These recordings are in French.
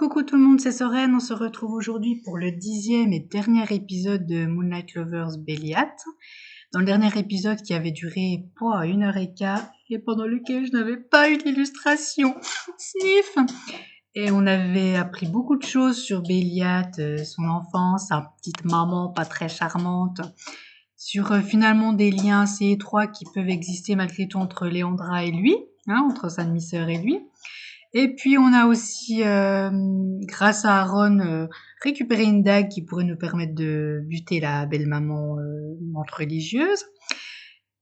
Coucou tout le monde, c'est Soren. On se retrouve aujourd'hui pour le 10e et dernier épisode de Moonlight Lovers Belliat. Dans le dernier épisode qui avait duré 1h15 et pendant lequel je n'avais pas eu d'illustration. Sniff. Et on avait appris beaucoup de choses sur Belliat, son enfance, sa petite maman pas très charmante, sur finalement des liens assez étroits qui peuvent exister malgré tout entre Léandra et lui, entre sa demi-sœur et lui. Et puis on a aussi, grâce à Aaron, récupéré une dague qui pourrait nous permettre de buter la belle-maman menthe religieuse.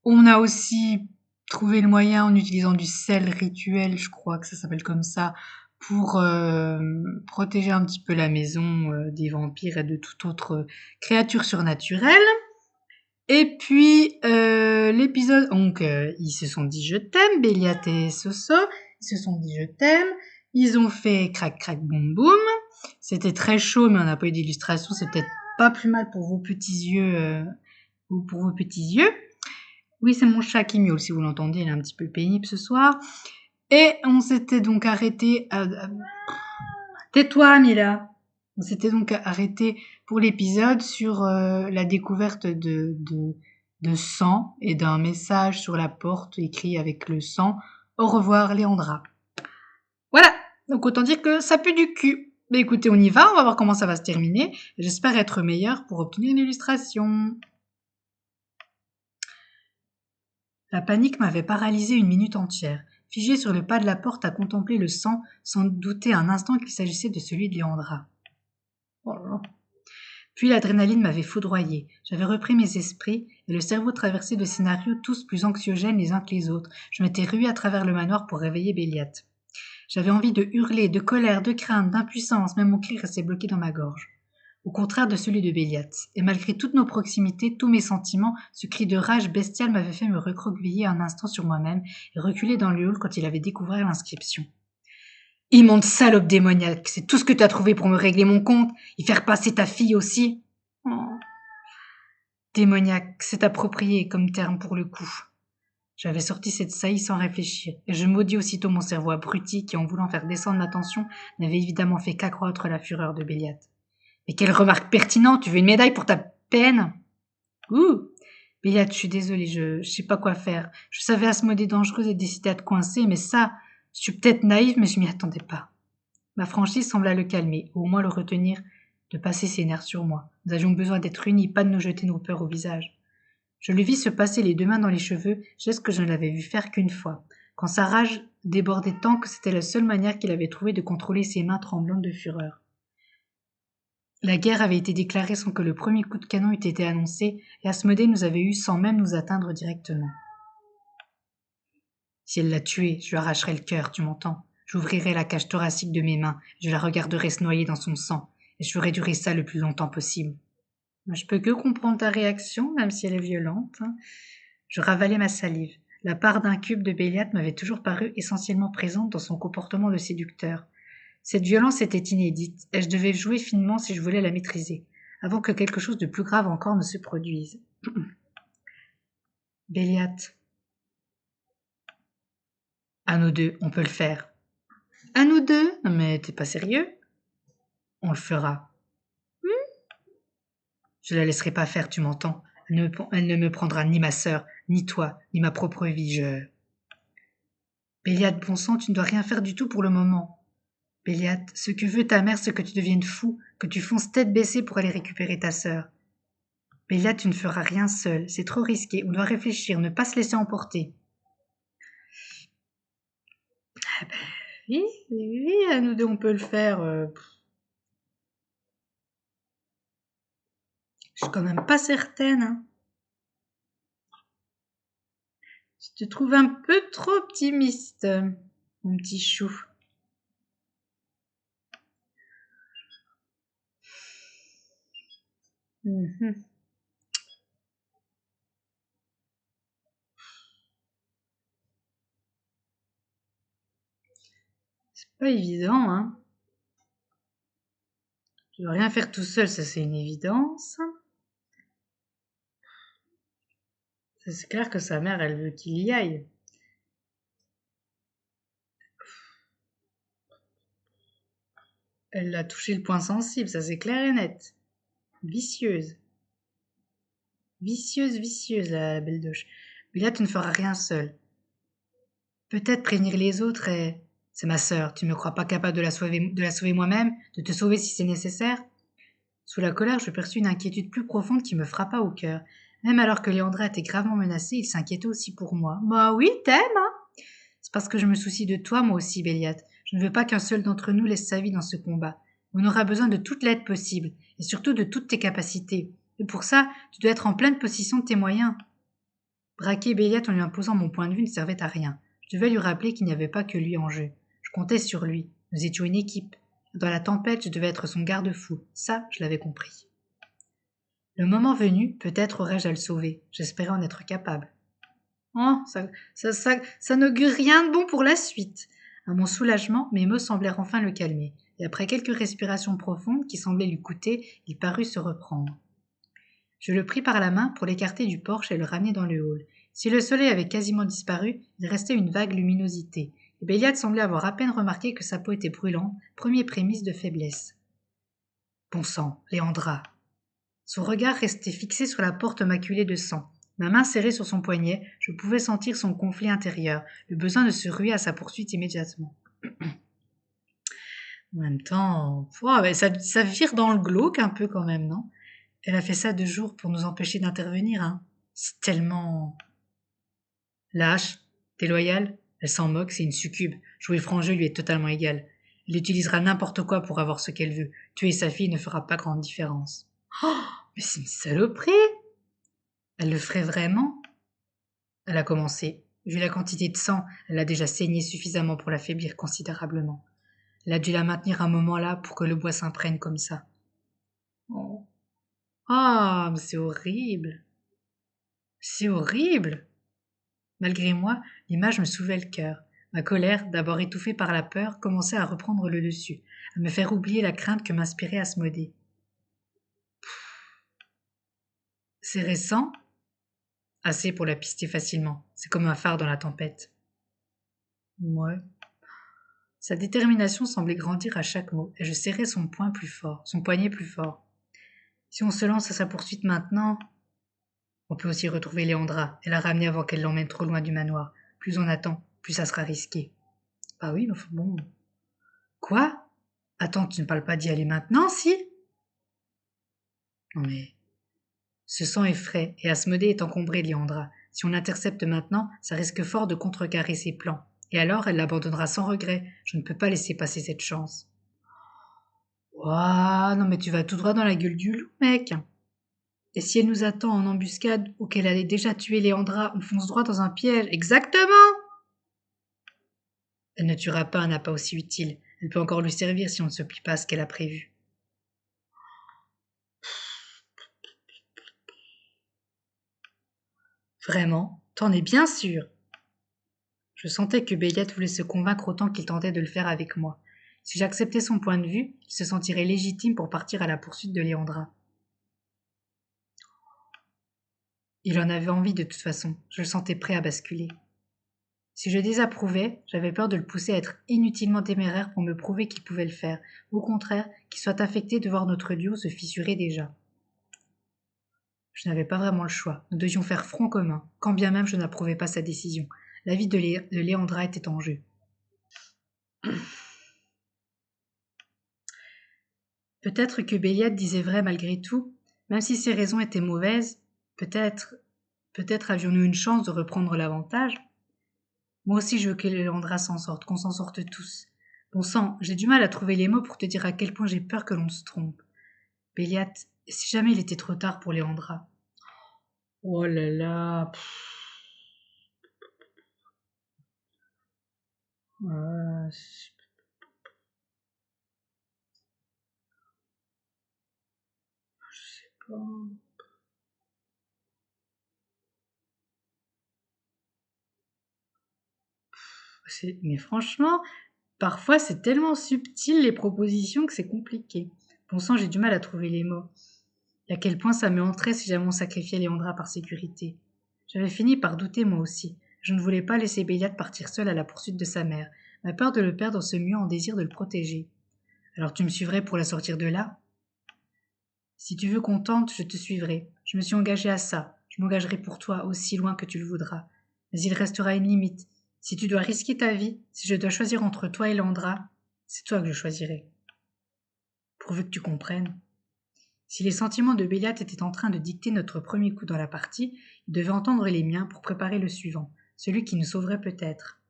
On a aussi trouvé le moyen, en utilisant du sel rituel, je crois que ça s'appelle comme ça, pour protéger un petit peu la maison des vampires et de toute autre créature surnaturelle. Et puis l'épisode, donc ils se sont dit je t'aime, Belliat et Soso, ils se sont dit je t'aime, ils ont fait crac crac boum boum, c'était très chaud mais on n'a pas eu d'illustration, c'est peut-être pas plus mal pour vos petits yeux ou pour vos petits yeux. Oui, c'est mon chat qui miaule, si vous l'entendez, il est un petit peu pénible ce soir. Et on s'était donc arrêté tais-toi Mila. On s'était donc arrêté pour l'épisode sur la découverte de sang et d'un message sur la porte écrit avec le sang « Au revoir Léandra ». Voilà, donc autant dire que ça pue du cul. Mais écoutez, on y va, on va voir comment ça va se terminer. J'espère être meilleure pour obtenir une illustration. La panique m'avait paralysée une minute entière, figée sur le pas de la porte à contempler le sang, sans douter un instant qu'il s'agissait de celui de Léandra. Oh là là. Puis l'adrénaline m'avait foudroyé. J'avais repris mes esprits et le cerveau traversait de scénarios tous plus anxiogènes les uns que les autres. Je m'étais ruée à travers le manoir pour réveiller Belliat. J'avais envie de hurler, de colère, de crainte, d'impuissance, même mon cri restait bloqué dans ma gorge. Au contraire de celui de Belliat. Et malgré toutes nos proximités, tous mes sentiments, ce cri de rage bestiale m'avait fait me recroqueviller un instant sur moi-même et reculer dans le hall quand il avait découvert l'inscription. Immonde salope démoniaque, c'est tout ce que tu as trouvé pour me régler mon compte et faire passer ta fille aussi. Oh. Démoniaque, c'est approprié comme terme pour le coup. J'avais sorti cette saillie sans réfléchir, et je maudis aussitôt mon cerveau abruti qui, en voulant faire descendre ma tension, n'avait évidemment fait qu'accroître la fureur de Belliat. Mais quelle remarque pertinente, tu veux une médaille pour ta peine? Ouh! Belliat, je suis désolée, je sais pas quoi faire. Je savais Asmodée dangereuse et décidée à te coincer, mais ça, je suis peut-être naïve, mais je m'y attendais pas. Ma franchise sembla le calmer, ou au moins le retenir de passer ses nerfs sur moi. Nous avions besoin d'être unis, pas de nous jeter nos peurs au visage. Je le vis se passer les deux mains dans les cheveux, geste que je ne l'avais vu faire qu'une fois, quand sa rage débordait tant que c'était la seule manière qu'il avait trouvé de contrôler ses mains tremblantes de fureur. La guerre avait été déclarée sans que le premier coup de canon eût été annoncé, et Asmodée nous avait eus sans même nous atteindre directement. Si elle l'a tué, je lui arracherai le cœur, tu m'entends? J'ouvrirai la cage thoracique de mes mains, je la regarderai se noyer dans son sang, et je ferai durer ça le plus longtemps possible. Je peux que comprendre ta réaction, même si elle est violente. Je ravalais ma salive. La part d'un cube de Belliat m'avait toujours paru essentiellement présente dans son comportement de séducteur. Cette violence était inédite, et je devais jouer finement si je voulais la maîtriser, avant que quelque chose de plus grave encore ne se produise. Belliat. À nous deux, on peut le faire. À nous deux? Non mais t'es pas sérieux? On le fera. Je la laisserai pas faire, tu m'entends? Elle ne me prendra ni ma sœur, ni toi, ni ma propre vie, Belliat, bon sang, tu ne dois rien faire du tout pour le moment. Belliat, ce que veut ta mère, c'est que tu deviennes fou, que tu fonces tête baissée pour aller récupérer ta sœur. Belliat, tu ne feras rien seul, c'est trop risqué, on doit réfléchir, ne pas se laisser emporter. Ah ben, oui, à nous deux on peut le faire. Je suis quand même pas certaine. Hein. Je te trouve un peu trop optimiste, mon petit chou. Mmh. C'est pas évident, hein. Je dois rien faire tout seul, ça c'est une évidence. C'est clair que sa mère, elle veut qu'il y aille. Elle a touché le point sensible, ça c'est clair et net. Vicieuse. Vicieuse, la belle doche. Mais là, tu ne feras rien seule. Peut-être prévenir les autres et... C'est ma sœur, tu ne me crois pas capable de la sauver moi-même, de te sauver si c'est nécessaire? Sous la colère, je perçus une inquiétude plus profonde qui me frappa au cœur. Même alors que Léandra était gravement menacée, il s'inquiétait aussi pour moi. Bah oui, t'aimes, hein? C'est parce que je me soucie de toi, moi aussi, Béliat. Je ne veux pas qu'un seul d'entre nous laisse sa vie dans ce combat. On aura besoin de toute l'aide possible, et surtout de toutes tes capacités. Et pour ça, tu dois être en pleine possession de tes moyens. Braquer Béliat en lui imposant mon point de vue ne servait à rien. Je devais lui rappeler qu'il n'y avait pas que lui en jeu. Je comptais sur lui. Nous étions une équipe. Dans la tempête, je devais être son garde-fou. Ça, je l'avais compris. Le moment venu, peut-être aurais-je à le sauver. J'espérais en être capable. Oh, ça n'augure rien de bon pour la suite. À mon soulagement, mes mots semblèrent enfin le calmer, et après quelques respirations profondes qui semblaient lui coûter, il parut se reprendre. Je le pris par la main pour l'écarter du porche et le ramener dans le hall. Si le soleil avait quasiment disparu, il restait une vague luminosité, et Béliat semblait avoir à peine remarqué que sa peau était brûlante, premier prémisse de faiblesse. Bon sang, Léandra. Son regard restait fixé sur la porte maculée de sang. Ma main serrée sur son poignet, je pouvais sentir son conflit intérieur, le besoin de se ruer à sa poursuite immédiatement. En même temps, ça vire dans le glauque un peu quand même, non? Elle a fait ça 2 jours pour nous empêcher d'intervenir, hein. C'est tellement... Lâche, déloyale, elle s'en moque, c'est une succube. Jouer franc jeu lui est totalement égal. Elle utilisera n'importe quoi pour avoir ce qu'elle veut. Tuer sa fille ne fera pas grande différence. Oh, mais c'est une saloperie! Elle le ferait vraiment? Elle a commencé. Vu la quantité de sang, elle a déjà saigné suffisamment pour l'affaiblir considérablement. Elle a dû la maintenir un moment là pour que le bois s'imprègne comme ça. Oh. Ah, mais c'est horrible. C'est horrible. Malgré moi, l'image me soulevait le cœur. Ma colère, d'abord étouffée par la peur, commençait à reprendre le dessus, à me faire oublier la crainte que m'inspirait Asmodée. C'est récent? Assez pour la pister facilement. C'est comme un phare dans la tempête. Ouais. Sa détermination semblait grandir à chaque mot, et je serrais son poignet plus fort. Si on se lance à sa poursuite maintenant, on peut aussi retrouver Léandra et la ramener avant qu'elle l'emmène trop loin du manoir. Plus on attend, plus ça sera risqué. Bah oui, mais bon. Quoi? Attends, tu ne parles pas d'y aller maintenant, si? Non mais... Ce sang est frais, et Asmodée est encombré de Léandra. Si on l'intercepte maintenant, ça risque fort de contrecarrer ses plans. Et alors, elle l'abandonnera sans regret. Je ne peux pas laisser passer cette chance. Ouah, non mais tu vas tout droit dans la gueule du loup, mec. Et si elle nous attend en embuscade ou qu'elle allait déjà tuer Léandra, on fonce droit dans un piège. Exactement! Elle ne tuera pas un appât aussi utile. Elle peut encore lui servir si on ne se plie pas à ce qu'elle a prévu. Vraiment? T'en es bien sûr? Je sentais que Béliat voulait se convaincre autant qu'il tentait de le faire avec moi. Si j'acceptais son point de vue, il se sentirait légitime pour partir à la poursuite de Léandra. Il en avait envie de toute façon, je le sentais prêt à basculer. Si je désapprouvais, j'avais peur de le pousser à être inutilement téméraire pour me prouver qu'il pouvait le faire, au contraire, qu'il soit affecté de voir notre duo se fissurer déjà. Je n'avais pas vraiment le choix, nous devions faire front commun, quand bien même je n'approuvais pas sa décision. La vie de Léandra était en jeu. Peut-être que Béliat disait vrai malgré tout, même si ses raisons étaient mauvaises, peut-être avions-nous une chance de reprendre l'avantage. Moi aussi je veux que Léandra s'en sorte, qu'on s'en sorte tous. Bon sang, j'ai du mal à trouver les mots pour te dire à quel point j'ai peur que l'on se trompe. Béliat, si jamais il était trop tard pour Léandra. Oh là là. Je sais pas. Mais franchement, parfois c'est tellement subtil les propositions que c'est compliqué. Bon sang, j'ai du mal à trouver les mots. Et à quel point ça me hanterait si jamais on sacrifiait Léandra par sécurité. J'avais fini par douter moi aussi. Je ne voulais pas laisser Béliat partir seul à la poursuite de sa mère. Ma peur de le perdre se muait en désir de le protéger. Alors tu me suivrais pour la sortir de là? Si tu veux qu'on tente, je te suivrai. Je me suis engagée à ça. Je m'engagerai pour toi aussi loin que tu le voudras. Mais il restera une limite. Si tu dois risquer ta vie, si je dois choisir entre toi et Landra, c'est toi que je choisirai. Pourvu que tu comprennes. Si les sentiments de Béliat étaient en train de dicter notre premier coup dans la partie, il devait entendre les miens pour préparer le suivant, celui qui nous sauverait peut-être.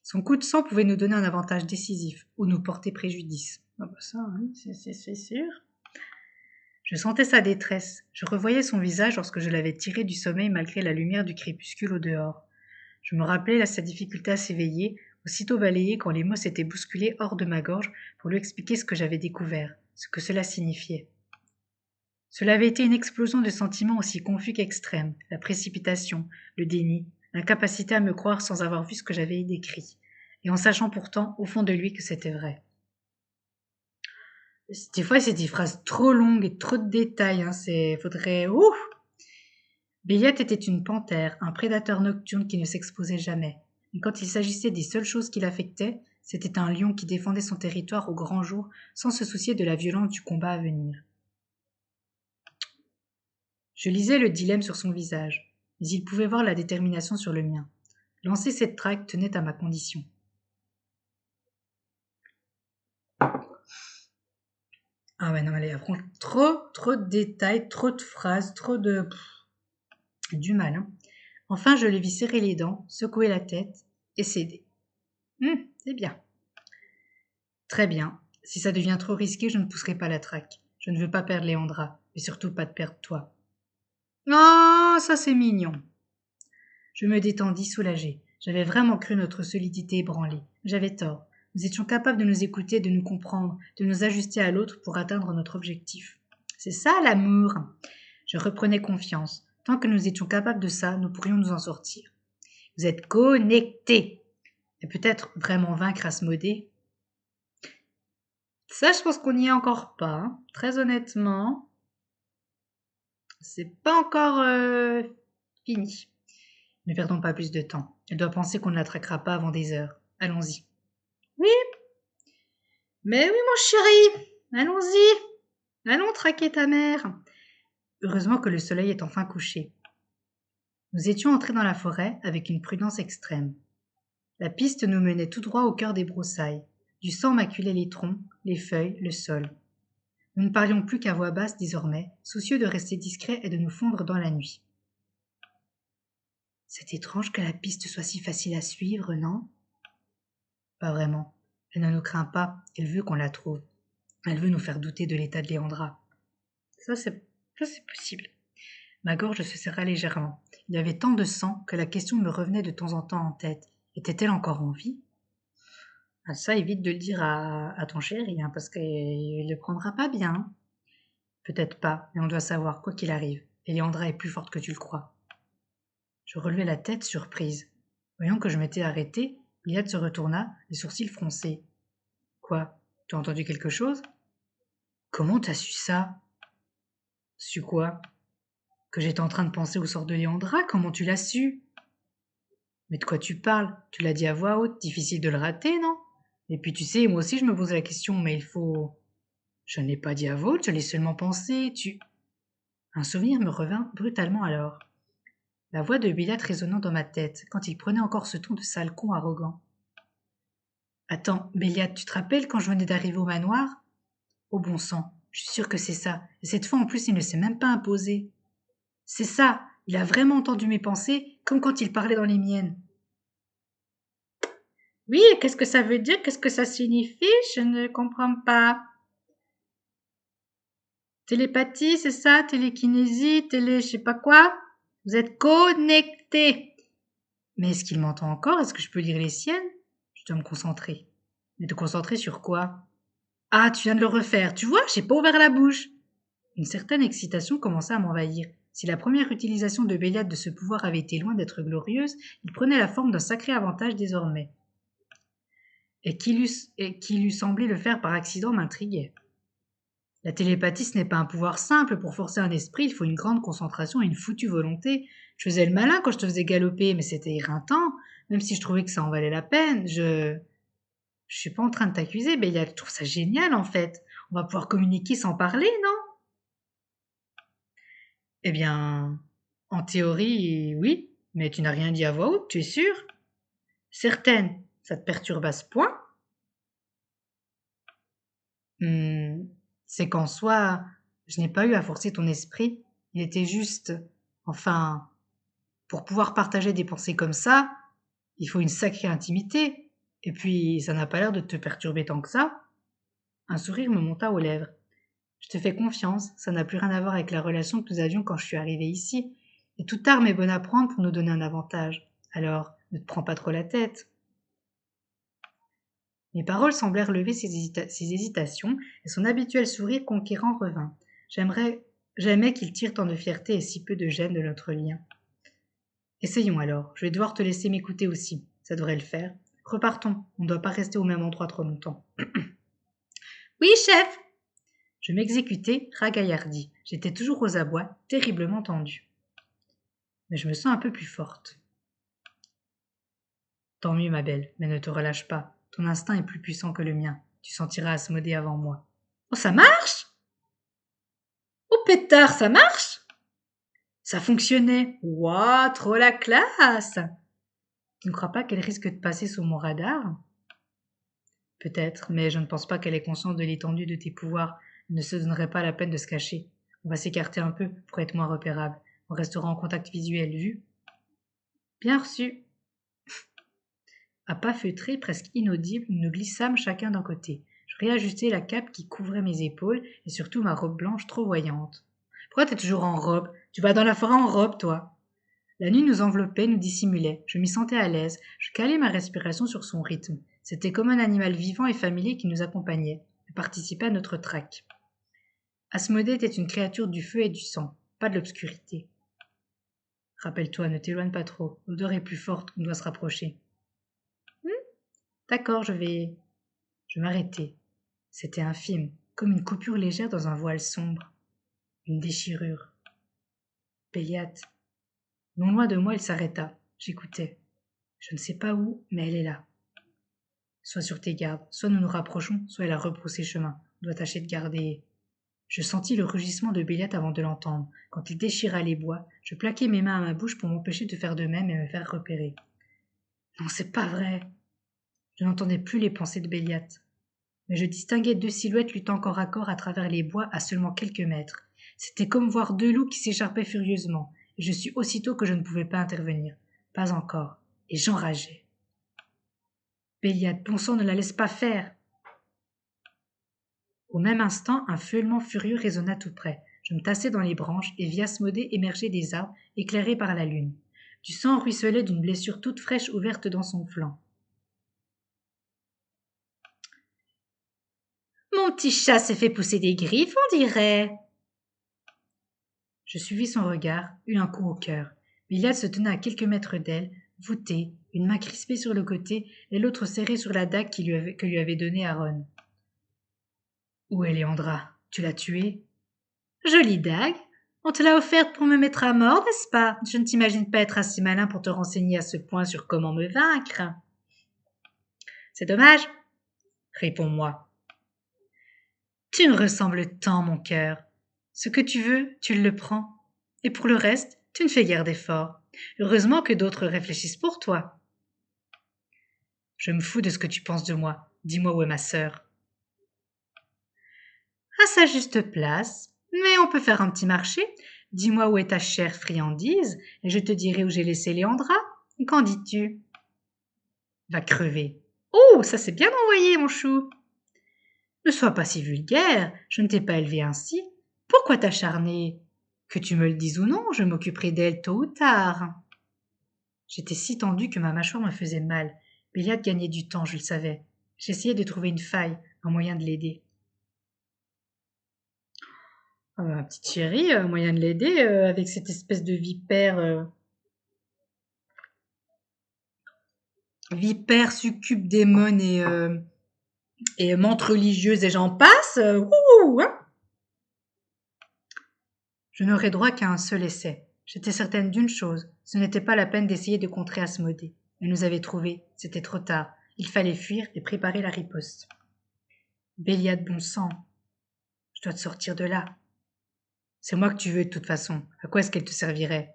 Son coup de sang pouvait nous donner un avantage décisif, ou nous porter préjudice. Ah bah ça, oui, c'est sûr. Je sentais sa détresse. Je revoyais son visage lorsque je l'avais tiré du sommeil malgré la lumière du crépuscule au dehors. Je me rappelais sa difficulté à s'éveiller, aussitôt balayée quand les mots s'étaient bousculés hors de ma gorge pour lui expliquer ce que j'avais découvert, ce que cela signifiait. Cela avait été une explosion de sentiments aussi confus qu'extrêmes, la précipitation, le déni, l'incapacité à me croire sans avoir vu ce que j'avais décrit, et en sachant pourtant, au fond de lui, que c'était vrai. Des fois, c'est des phrases trop longues et trop de détails, faudrait... Ouf! Béliette était une panthère, un prédateur nocturne qui ne s'exposait jamais. Mais quand il s'agissait des seules choses qui l'affectaient, c'était un lion qui défendait son territoire au grand jour sans se soucier de la violence du combat à venir. Je lisais le dilemme sur son visage, mais il pouvait voir la détermination sur le mien. Lancer cette traque tenait à ma condition. Ah ouais, non, elle a franchement trop de détails, trop de phrases, trop de... du mal, hein. Enfin, je le vis serrer les dents, secouer la tête et céder. C'est bien. Très bien. Si ça devient trop risqué, je ne pousserai pas la traque. Je ne veux pas perdre Léandra, et surtout pas te perdre toi. Oh, ça c'est mignon. Je me détendis soulagée. J'avais vraiment cru notre solidité ébranlée. J'avais tort. Nous étions capables de nous écouter, de nous comprendre, de nous ajuster à l'autre pour atteindre notre objectif. C'est ça l'amour. Je reprenais confiance. Tant que nous étions capables de ça, nous pourrions nous en sortir. Vous êtes connectés. Et peut-être vraiment vaincre Asmodée. Ça, je pense qu'on n'y est encore pas. Hein. Très honnêtement, c'est pas encore fini. Ne perdons pas plus de temps. Elle doit penser qu'on ne la traquera pas avant des heures. Allons-y. Oui. Mais oui, mon chéri. Allons-y. Allons traquer ta mère. Heureusement que le soleil est enfin couché. Nous étions entrés dans la forêt avec une prudence extrême. La piste nous menait tout droit au cœur des broussailles. Du sang maculait les troncs, les feuilles, le sol. Nous ne parlions plus qu'à voix basse désormais, soucieux de rester discrets et de nous fondre dans la nuit. C'est étrange que la piste soit si facile à suivre, non? Pas vraiment. Elle ne nous craint pas, elle veut qu'on la trouve. Elle veut nous faire douter de l'état de Léandra. Ça, c'est possible. Ma gorge se serra légèrement. Il y avait tant de sang que la question me revenait de temps en temps en tête. Était-elle encore en vie? Ah, ça, évite de le dire à ton chéri, hein, parce qu'il ne le prendra pas bien. Peut-être pas, mais on doit savoir, quoi qu'il arrive. Léandra est plus forte que tu le crois. Je relevai la tête, surprise. Voyant que je m'étais arrêtée, Liad se retourna, les sourcils froncés. Quoi? Tu as entendu quelque chose? Comment t'as su ça? Su quoi? Que j'étais en train de penser au sort de Léandra, comment tu l'as su? Mais de quoi tu parles? Tu l'as dit à voix haute, difficile de le rater, non? Et puis tu sais, moi aussi je me pose la question, mais il faut... Je ne l'ai pas dit à voix haute, je l'ai seulement pensé, Un souvenir me revint brutalement alors. La voix de Béliat résonnant dans ma tête, quand il prenait encore ce ton de sale con arrogant. Attends, Béliat, tu te rappelles quand je venais d'arriver au manoir? Oh bon sang, je suis sûre que c'est ça. Et cette fois en plus il ne s'est même pas imposé. C'est ça, il a vraiment entendu mes pensées, comme quand il parlait dans les miennes. Oui, qu'est-ce que ça veut dire? Qu'est-ce que ça signifie? Je ne comprends pas. Télépathie, c'est ça? Télékinésie, je sais pas quoi? Vous êtes connectés. Mais est-ce qu'il m'entend encore? Est-ce que je peux lire les siennes? Je dois me concentrer. Mais te concentrer sur quoi? Ah, tu viens de le refaire. Tu vois, j'ai pas ouvert la bouche. Une certaine excitation commença à m'envahir. Si la première utilisation de Béliat de ce pouvoir avait été loin d'être glorieuse, il prenait la forme d'un sacré avantage désormais. Et qu'il eût semblé le faire par accident m'intriguait. La télépathie, ce n'est pas un pouvoir simple. Pour forcer un esprit, il faut une grande concentration et une foutue volonté. Je faisais le malin quand je te faisais galoper, mais c'était éreintant. Même si je trouvais que ça en valait la peine, Je suis pas en train de t'accuser, Béliat, je trouve ça génial en fait. On va pouvoir communiquer sans parler, non? Eh bien, en théorie, oui, mais tu n'as rien dit à voix haute, tu es sûre? Certaine, ça te perturbe à ce point? Hmm, c'est qu'en soi, je n'ai pas eu à forcer ton esprit. Il était juste, enfin, pour pouvoir partager des pensées comme ça, il faut une sacrée intimité. Et puis, ça n'a pas l'air de te perturber tant que ça. Un sourire me monta aux lèvres. Je te fais confiance, ça n'a plus rien à voir avec la relation que nous avions quand je suis arrivée ici. Et toute arme est bonne à prendre pour nous donner un avantage. Alors, ne te prends pas trop la tête. Mes paroles semblèrent lever ses hésitations, et son habituel sourire conquérant revint. J'aimais qu'il tire tant de fierté et si peu de gêne de notre lien. Essayons alors, je vais devoir te laisser m'écouter aussi, ça devrait le faire. Repartons, on ne doit pas rester au même endroit trop longtemps. Oui, chef. Je m'exécutais, ragaillardi. J'étais toujours aux abois, terriblement tendue. Mais je me sens un peu plus forte. Tant mieux, ma belle, mais ne te relâche pas. Ton instinct est plus puissant que le mien. Tu sentiras Asmodée avant moi. Oh, ça marche? Oh, pétard, ça marche? Ça fonctionnait. Ouah, trop la classe! Tu ne crois pas qu'elle risque de passer sous mon radar? Peut-être, mais je ne pense pas qu'elle ait conscience de l'étendue de tes pouvoirs. Elle ne se donnerait pas la peine de se cacher. On va s'écarter un peu pour être moins repérable. On restera en contact visuel, vu? Bien reçu. À pas feutrés, presque inaudibles, nous nous glissâmes chacun d'un côté. Je réajustai la cape qui couvrait mes épaules et surtout ma robe blanche trop voyante. Pourquoi t'es toujours en robe? Tu vas dans la forêt en robe, toi? La nuit nous enveloppait, nous dissimulait. Je m'y sentais à l'aise. Je calais ma respiration sur son rythme. C'était comme un animal vivant et familier qui nous accompagnait, et participait à notre traque. Asmodée était une créature du feu et du sang, pas de l'obscurité. Rappelle-toi, ne t'éloigne pas trop. L'odeur est plus forte, on doit se rapprocher. D'accord, je vais m'arrêter. C'était infime, comme une coupure légère dans un voile sombre. Une déchirure. Béliate. Non loin de moi, il s'arrêta. J'écoutais. Je ne sais pas où, mais elle est là. Sois sur tes gardes. Soit nous nous rapprochons, soit elle a rebroussé chemin. On doit tâcher de garder. Je sentis le rugissement de Béliate avant de l'entendre. Quand il déchira les bois, je plaquai mes mains à ma bouche pour m'empêcher de faire de même et me faire repérer. Non, c'est pas vrai. Je n'entendais plus les pensées de Béliate. Mais je distinguais deux silhouettes luttant corps à corps à travers les bois à seulement quelques mètres. C'était comme voir deux loups qui s'écharpaient furieusement, et je sus aussitôt que je ne pouvais pas intervenir. Pas encore. Et j'enrageais. Béliade, bon sang, ne la laisse pas faire. Au même instant, un feulement furieux résonna tout près. Je me tassai dans les branches et vis Asmodée émerger des arbres, éclairés par la lune. Du sang ruisselait d'une blessure toute fraîche ouverte dans son flanc. Mon petit chat s'est fait pousser des griffes, on dirait. Je suivis son regard, eus un coup au cœur. Béliade se tenait à quelques mètres d'elle, voûtée, une main crispée sur le côté et l'autre serrée sur la dague que lui avait donnée Aaron. Où est Léandra? Tu l'as tuée? Jolie dague. On te l'a offerte pour me mettre à mort, n'est-ce pas? Je ne t'imagine pas être assez malin pour te renseigner à ce point sur comment me vaincre. C'est dommage. Réponds-moi. Tu me ressembles tant, mon cœur. Ce que tu veux, tu le prends. Et pour le reste, tu ne fais guère d'efforts. Heureusement que d'autres réfléchissent pour toi. Je me fous de ce que tu penses de moi. Dis-moi où est ma sœur. À sa juste place. Mais on peut faire un petit marché. Dis-moi où est ta chère friandise, et je te dirai où j'ai laissé Léandra. Qu'en dis-tu? Va crever. Oh, ça c'est bien envoyé, mon chou. Ne sois pas si vulgaire, je ne t'ai pas élevé ainsi. Pourquoi t'acharner? Que tu me le dises ou non, je m'occuperai d'elle tôt ou tard. J'étais si tendue que ma mâchoire me faisait mal. Béliade gagnait du temps, je le savais. J'essayais de trouver une faille, un moyen de l'aider. Petite chérie, moyen de l'aider avec cette espèce de vipère succube démon et menthe religieuse et j'en passe. Hein. Je n'aurais droit qu'à un seul essai. J'étais certaine d'une chose, ce n'était pas la peine d'essayer de contrer Asmodée. Elle nous avait trouvés, c'était trop tard. Il fallait fuir et préparer la riposte. Béliat de bon sang, je dois te sortir de là. C'est moi que tu veux de toute façon. À quoi est-ce qu'elle te servirait?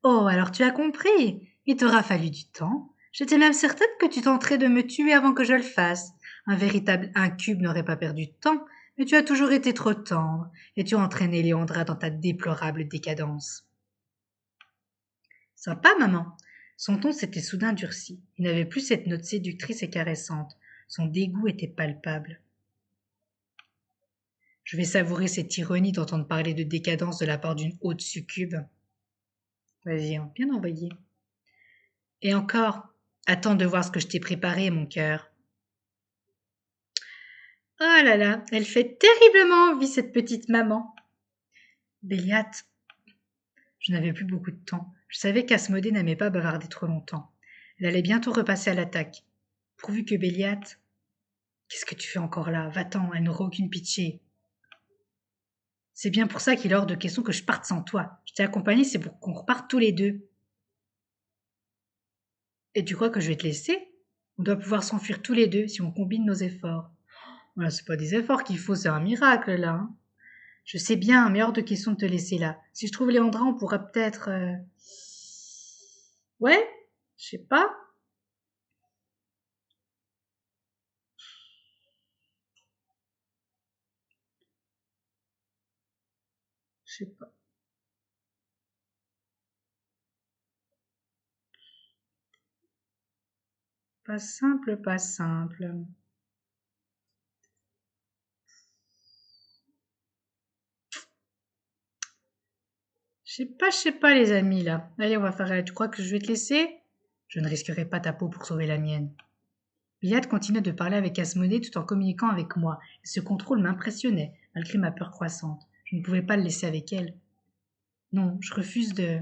Oh, alors tu as compris. Il t'aura fallu du temps. J'étais même certaine que tu tenterais de me tuer avant que je le fasse. Un véritable incube n'aurait pas perdu de temps, mais tu as toujours été trop tendre, et tu as entraîné Léandra dans ta déplorable décadence. Sympa, maman. Son ton s'était soudain durci. Il n'avait plus cette note séductrice et caressante. Son dégoût était palpable. Je vais savourer cette ironie d'entendre parler de décadence de la part d'une haute succube. Vas-y, hein, bien envoyé. Et encore, attends de voir ce que je t'ai préparé, mon cœur. Oh là là, elle fait terriblement envie, cette petite maman. Béliat, je n'avais plus beaucoup de temps. Je savais qu'Asmodée n'aimait pas bavarder trop longtemps. Elle allait bientôt repasser à l'attaque. Pourvu que Béliat... Qu'est-ce que tu fais encore là? Va-t'en, elle n'aura aucune pitié. C'est bien pour ça qu'il est hors de question que je parte sans toi. Je t'ai accompagné, c'est pour qu'on reparte tous les deux. Et tu crois que je vais te laisser? On doit pouvoir s'enfuir tous les deux si on combine nos efforts. Voilà, c'est pas des efforts qu'il faut, c'est un miracle, là. Hein. Je sais bien, mais hors de question de te laisser là. Si je trouve Léandra, on pourra peut-être... Ouais, je sais pas. Je sais pas. Pas simple, pas simple. Je sais pas, les amis, là. Allez, on va faire... Tu crois que je vais te laisser? Je ne risquerai pas ta peau pour sauver la mienne. Biliad continuait de parler avec Asmodée tout en communiquant avec moi, et ce contrôle m'impressionnait, malgré ma peur croissante. Je ne pouvais pas le laisser avec elle. Non, je refuse de...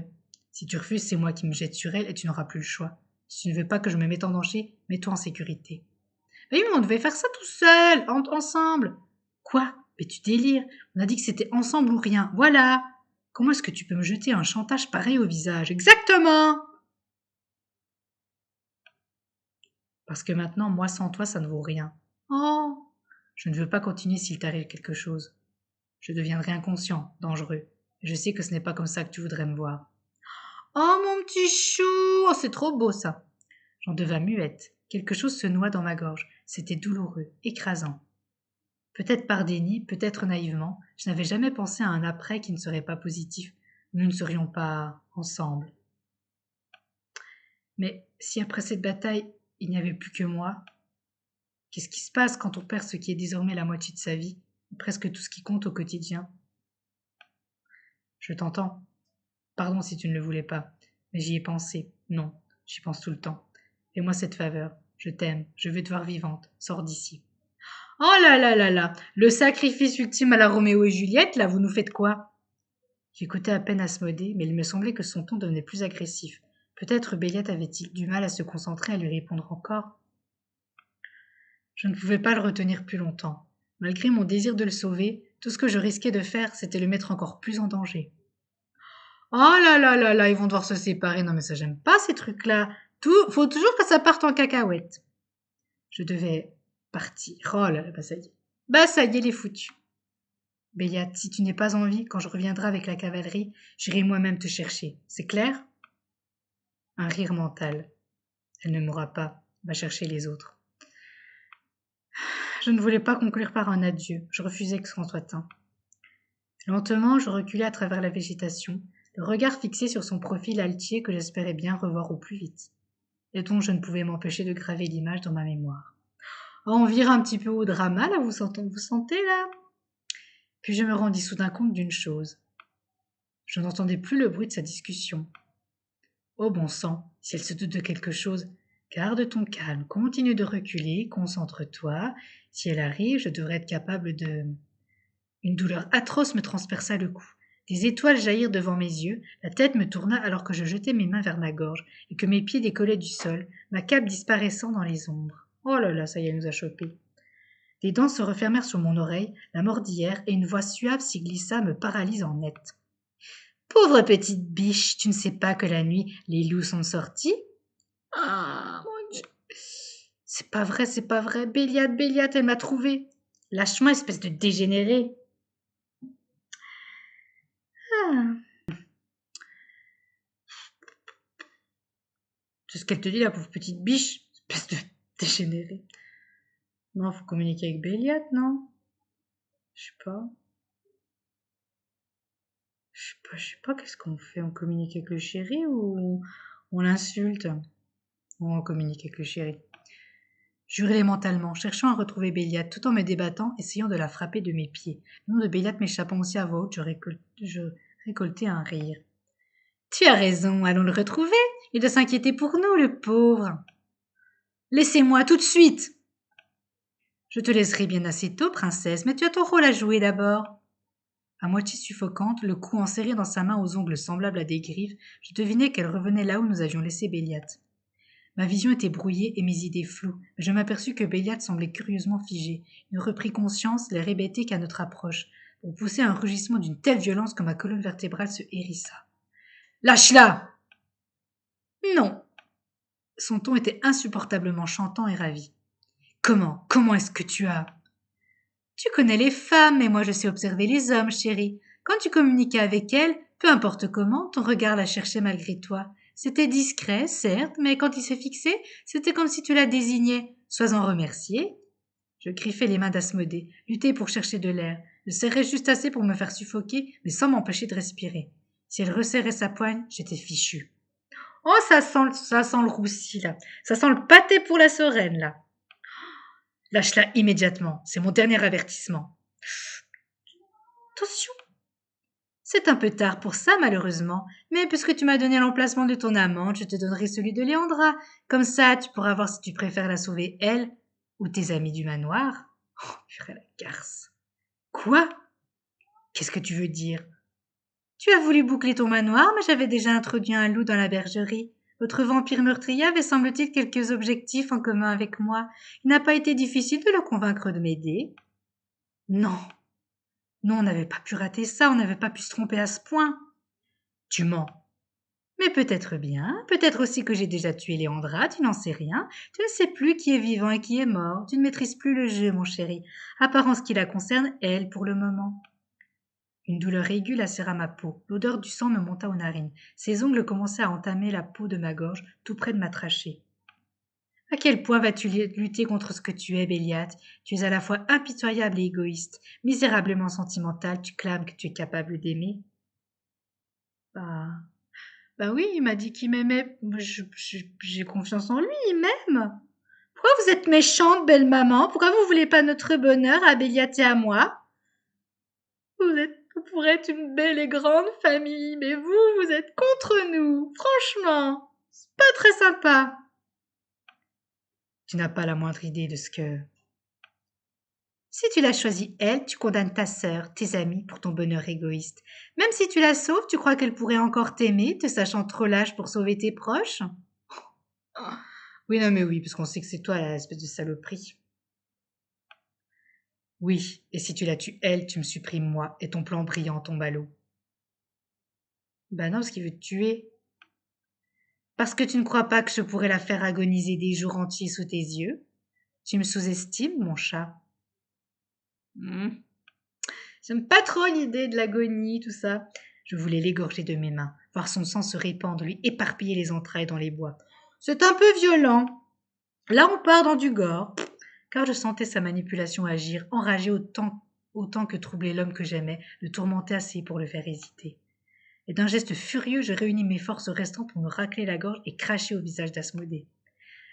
Si tu refuses, c'est moi qui me jette sur elle et tu n'auras plus le choix. Si tu ne veux pas que je me mette en danger, mets-toi en sécurité. Mais oui, mais on devait faire ça tout seul, ensemble. Quoi? Mais tu délires. On a dit que c'était ensemble ou rien. Voilà. Comment est-ce que tu peux me jeter un chantage pareil au visage? Exactement! Parce que maintenant, moi sans toi, ça ne vaut rien. Oh! Je ne veux pas continuer s'il t'arrive quelque chose. Je deviendrai inconscient, dangereux. Je sais que ce n'est pas comme ça que tu voudrais me voir. Oh mon petit chou! Oh, c'est trop beau ça! J'en devins muette. Quelque chose se noie dans ma gorge. C'était douloureux, écrasant. Peut-être par déni, peut-être naïvement, je n'avais jamais pensé à un après qui ne serait pas positif. Nous ne serions pas ensemble. Mais si après cette bataille, il n'y avait plus que moi, qu'est-ce qui se passe quand on perd ce qui est désormais la moitié de sa vie, presque tout ce qui compte au quotidien? Je t'entends. Pardon si tu ne le voulais pas, mais j'y ai pensé. Non, j'y pense tout le temps. Fais-moi cette faveur. Je t'aime, je veux te voir vivante. Sors d'ici. Oh là là là là! Le sacrifice ultime à la Roméo et Juliette, là, vous nous faites quoi? J'écoutais à peine Asmodée, mais il me semblait que son ton devenait plus agressif. Peut-être Béliat avait-il du mal à se concentrer à lui répondre encore. Je ne pouvais pas le retenir plus longtemps. Malgré mon désir de le sauver, tout ce que je risquais de faire, c'était le mettre encore plus en danger. Oh là là là là, ils vont devoir se séparer. Non mais ça, j'aime pas ces trucs-là. Faut toujours que ça parte en cacahuète. Je devais partir. Oh là là, bah ça y est. Bah ça y est, les foutus. Béliat, si tu n'es pas en vie, quand je reviendrai avec la cavalerie, j'irai moi-même te chercher. C'est clair? Un rire mental. Elle ne mourra pas. Va chercher les autres. Je ne voulais pas conclure par un adieu. Je refusais que ce soit un. Lentement, je reculai à travers la végétation, le regard fixé sur son profil altier que j'espérais bien revoir au plus vite, et dont je ne pouvais m'empêcher de graver l'image dans ma mémoire. Oh, on vire un petit peu au drama, là, vous sentez, là? Puis je me rendis soudain compte d'une chose. Je n'entendais plus le bruit de sa discussion. Oh bon sang, si elle se doute de quelque chose, garde ton calme, continue de reculer, concentre-toi. Si elle arrive, je devrais être capable de... Une douleur atroce me transperça le cou. Des étoiles jaillirent devant mes yeux, la tête me tourna alors que je jetai mes mains vers ma gorge et que mes pieds décollaient du sol, ma cape disparaissant dans les ombres. Oh là là, ça y est, elle nous a chopés. Des dents se refermèrent sur mon oreille, la mordillèrent et une voix suave s'y glissa, me paralysant net. Pauvre petite biche, tu ne sais pas que la nuit, les loups sont sortis? Ah, mon Dieu. C'est pas vrai, Béliat, elle m'a trouvé. Lâche-moi, espèce de dégénéré. Ah. C'est ce qu'elle te dit, la pauvre petite biche, espèce de dégénéré. Non, faut communiquer avec Béliat, non? Je sais pas. Je sais pas, qu'est-ce qu'on fait? On communique avec le chéri ou on l'insulte? Ou on communique avec le chéri? J'hurlais mentalement, cherchant à retrouver Béliat, tout en me débattant, essayant de la frapper de mes pieds. Le nom de Béliat m'échappant aussi à voix haute, je récoltais un rire. Tu as raison, allons le retrouver. Il doit s'inquiéter pour nous, le pauvre. Laissez-moi tout de suite. Je te laisserai bien assez tôt, princesse, mais tu as ton rôle à jouer d'abord. À moitié suffocante, le cou enserré dans sa main aux ongles semblables à des griffes, je devinais qu'elle revenait là où nous avions laissé Béliat. Ma vision était brouillée et mes idées floues, mais je m'aperçus que Béliat semblait curieusement figé. Il reprit conscience, l'air hébété qu'à notre approche, pour pousser un rugissement d'une telle violence que ma colonne vertébrale se hérissa. Lâche-la! Non! Son ton était insupportablement chantant et ravi. Comment est-ce que tu as? Tu connais les femmes, mais moi je sais observer les hommes, chérie. Quand tu communiquais avec elles, peu importe comment, ton regard la cherchait malgré toi. C'était discret, certes, mais quand il se fixait, c'était comme si tu la désignais. Sois-en remercié. Je griffais les mains d'Asmodée, luttais pour chercher de l'air. Je serrais juste assez pour me faire suffoquer, mais sans m'empêcher de respirer. Si elle resserrait sa poigne, j'étais fichu. Oh, ça sent le roussi, là. Ça sent le pâté pour la sereine, là. Lâche-la immédiatement. C'est mon dernier avertissement. Attention. C'est un peu tard pour ça, malheureusement. Mais puisque tu m'as donné l'emplacement de ton amante, je te donnerai celui de Léandra. Comme ça, tu pourras voir si tu préfères la sauver, elle, ou tes amis du manoir. Oh, purée la garce. Quoi? Qu'est-ce que tu veux dire? Tu as voulu boucler ton manoir, mais j'avais déjà introduit un loup dans la bergerie. Votre vampire meurtrier avait, semble-t-il, quelques objectifs en commun avec moi. Il n'a pas été difficile de le convaincre de m'aider. Non. Non, on n'avait pas pu rater ça, on n'avait pas pu se tromper à ce point. Tu mens. Mais peut-être bien, peut-être aussi que j'ai déjà tué Léandra, tu n'en sais rien. Tu ne sais plus qui est vivant et qui est mort. Tu ne maîtrises plus le jeu, mon chéri. À part en ce qui la concerne, elle, pour le moment. Une douleur aiguë lacéra ma peau. L'odeur du sang me monta aux narines. Ses ongles commençaient à entamer la peau de ma gorge, tout près de ma trachée. À quel point vas-tu lutter contre ce que tu es, Béliat? Tu es à la fois impitoyable et égoïste. Misérablement sentimental, tu clames que tu es capable d'aimer. Bah oui, il m'a dit qu'il m'aimait. J'ai confiance en lui, il m'aime. Pourquoi vous êtes méchante, belle maman? Pourquoi vous voulez pas notre bonheur à Béliat et à moi? Vous pourrez être une belle et grande famille, mais vous êtes contre nous. Franchement, c'est pas très sympa. Tu n'as pas la moindre idée de ce que... Si tu l'as choisie, elle, tu condamnes ta sœur, tes amis, pour ton bonheur égoïste. Même si tu la sauves, tu crois qu'elle pourrait encore t'aimer, te sachant trop lâche pour sauver tes proches? Oui, non, mais oui, parce qu'on sait que c'est toi, l'espèce de saloperie. Oui, et si tu la tues, elle, tu me supprimes moi, et ton plan brillant tombe à l'eau. Ben non, parce qu'il veut te tuer. Parce que tu ne crois pas que je pourrais la faire agoniser des jours entiers sous tes yeux? Tu me sous-estimes, mon chat. J'aime pas trop l'idée de l'agonie, tout ça. Je voulais l'égorger de mes mains, voir son sang se répandre, lui éparpiller les entrailles dans les bois. C'est un peu violent. Là, on part dans du gore. Car je sentais sa manipulation agir, enragé autant que troubler l'homme que j'aimais, le tourmenter assez pour le faire hésiter. Et d'un geste furieux, je réunis mes forces restantes pour me racler la gorge et cracher au visage d'Asmodée.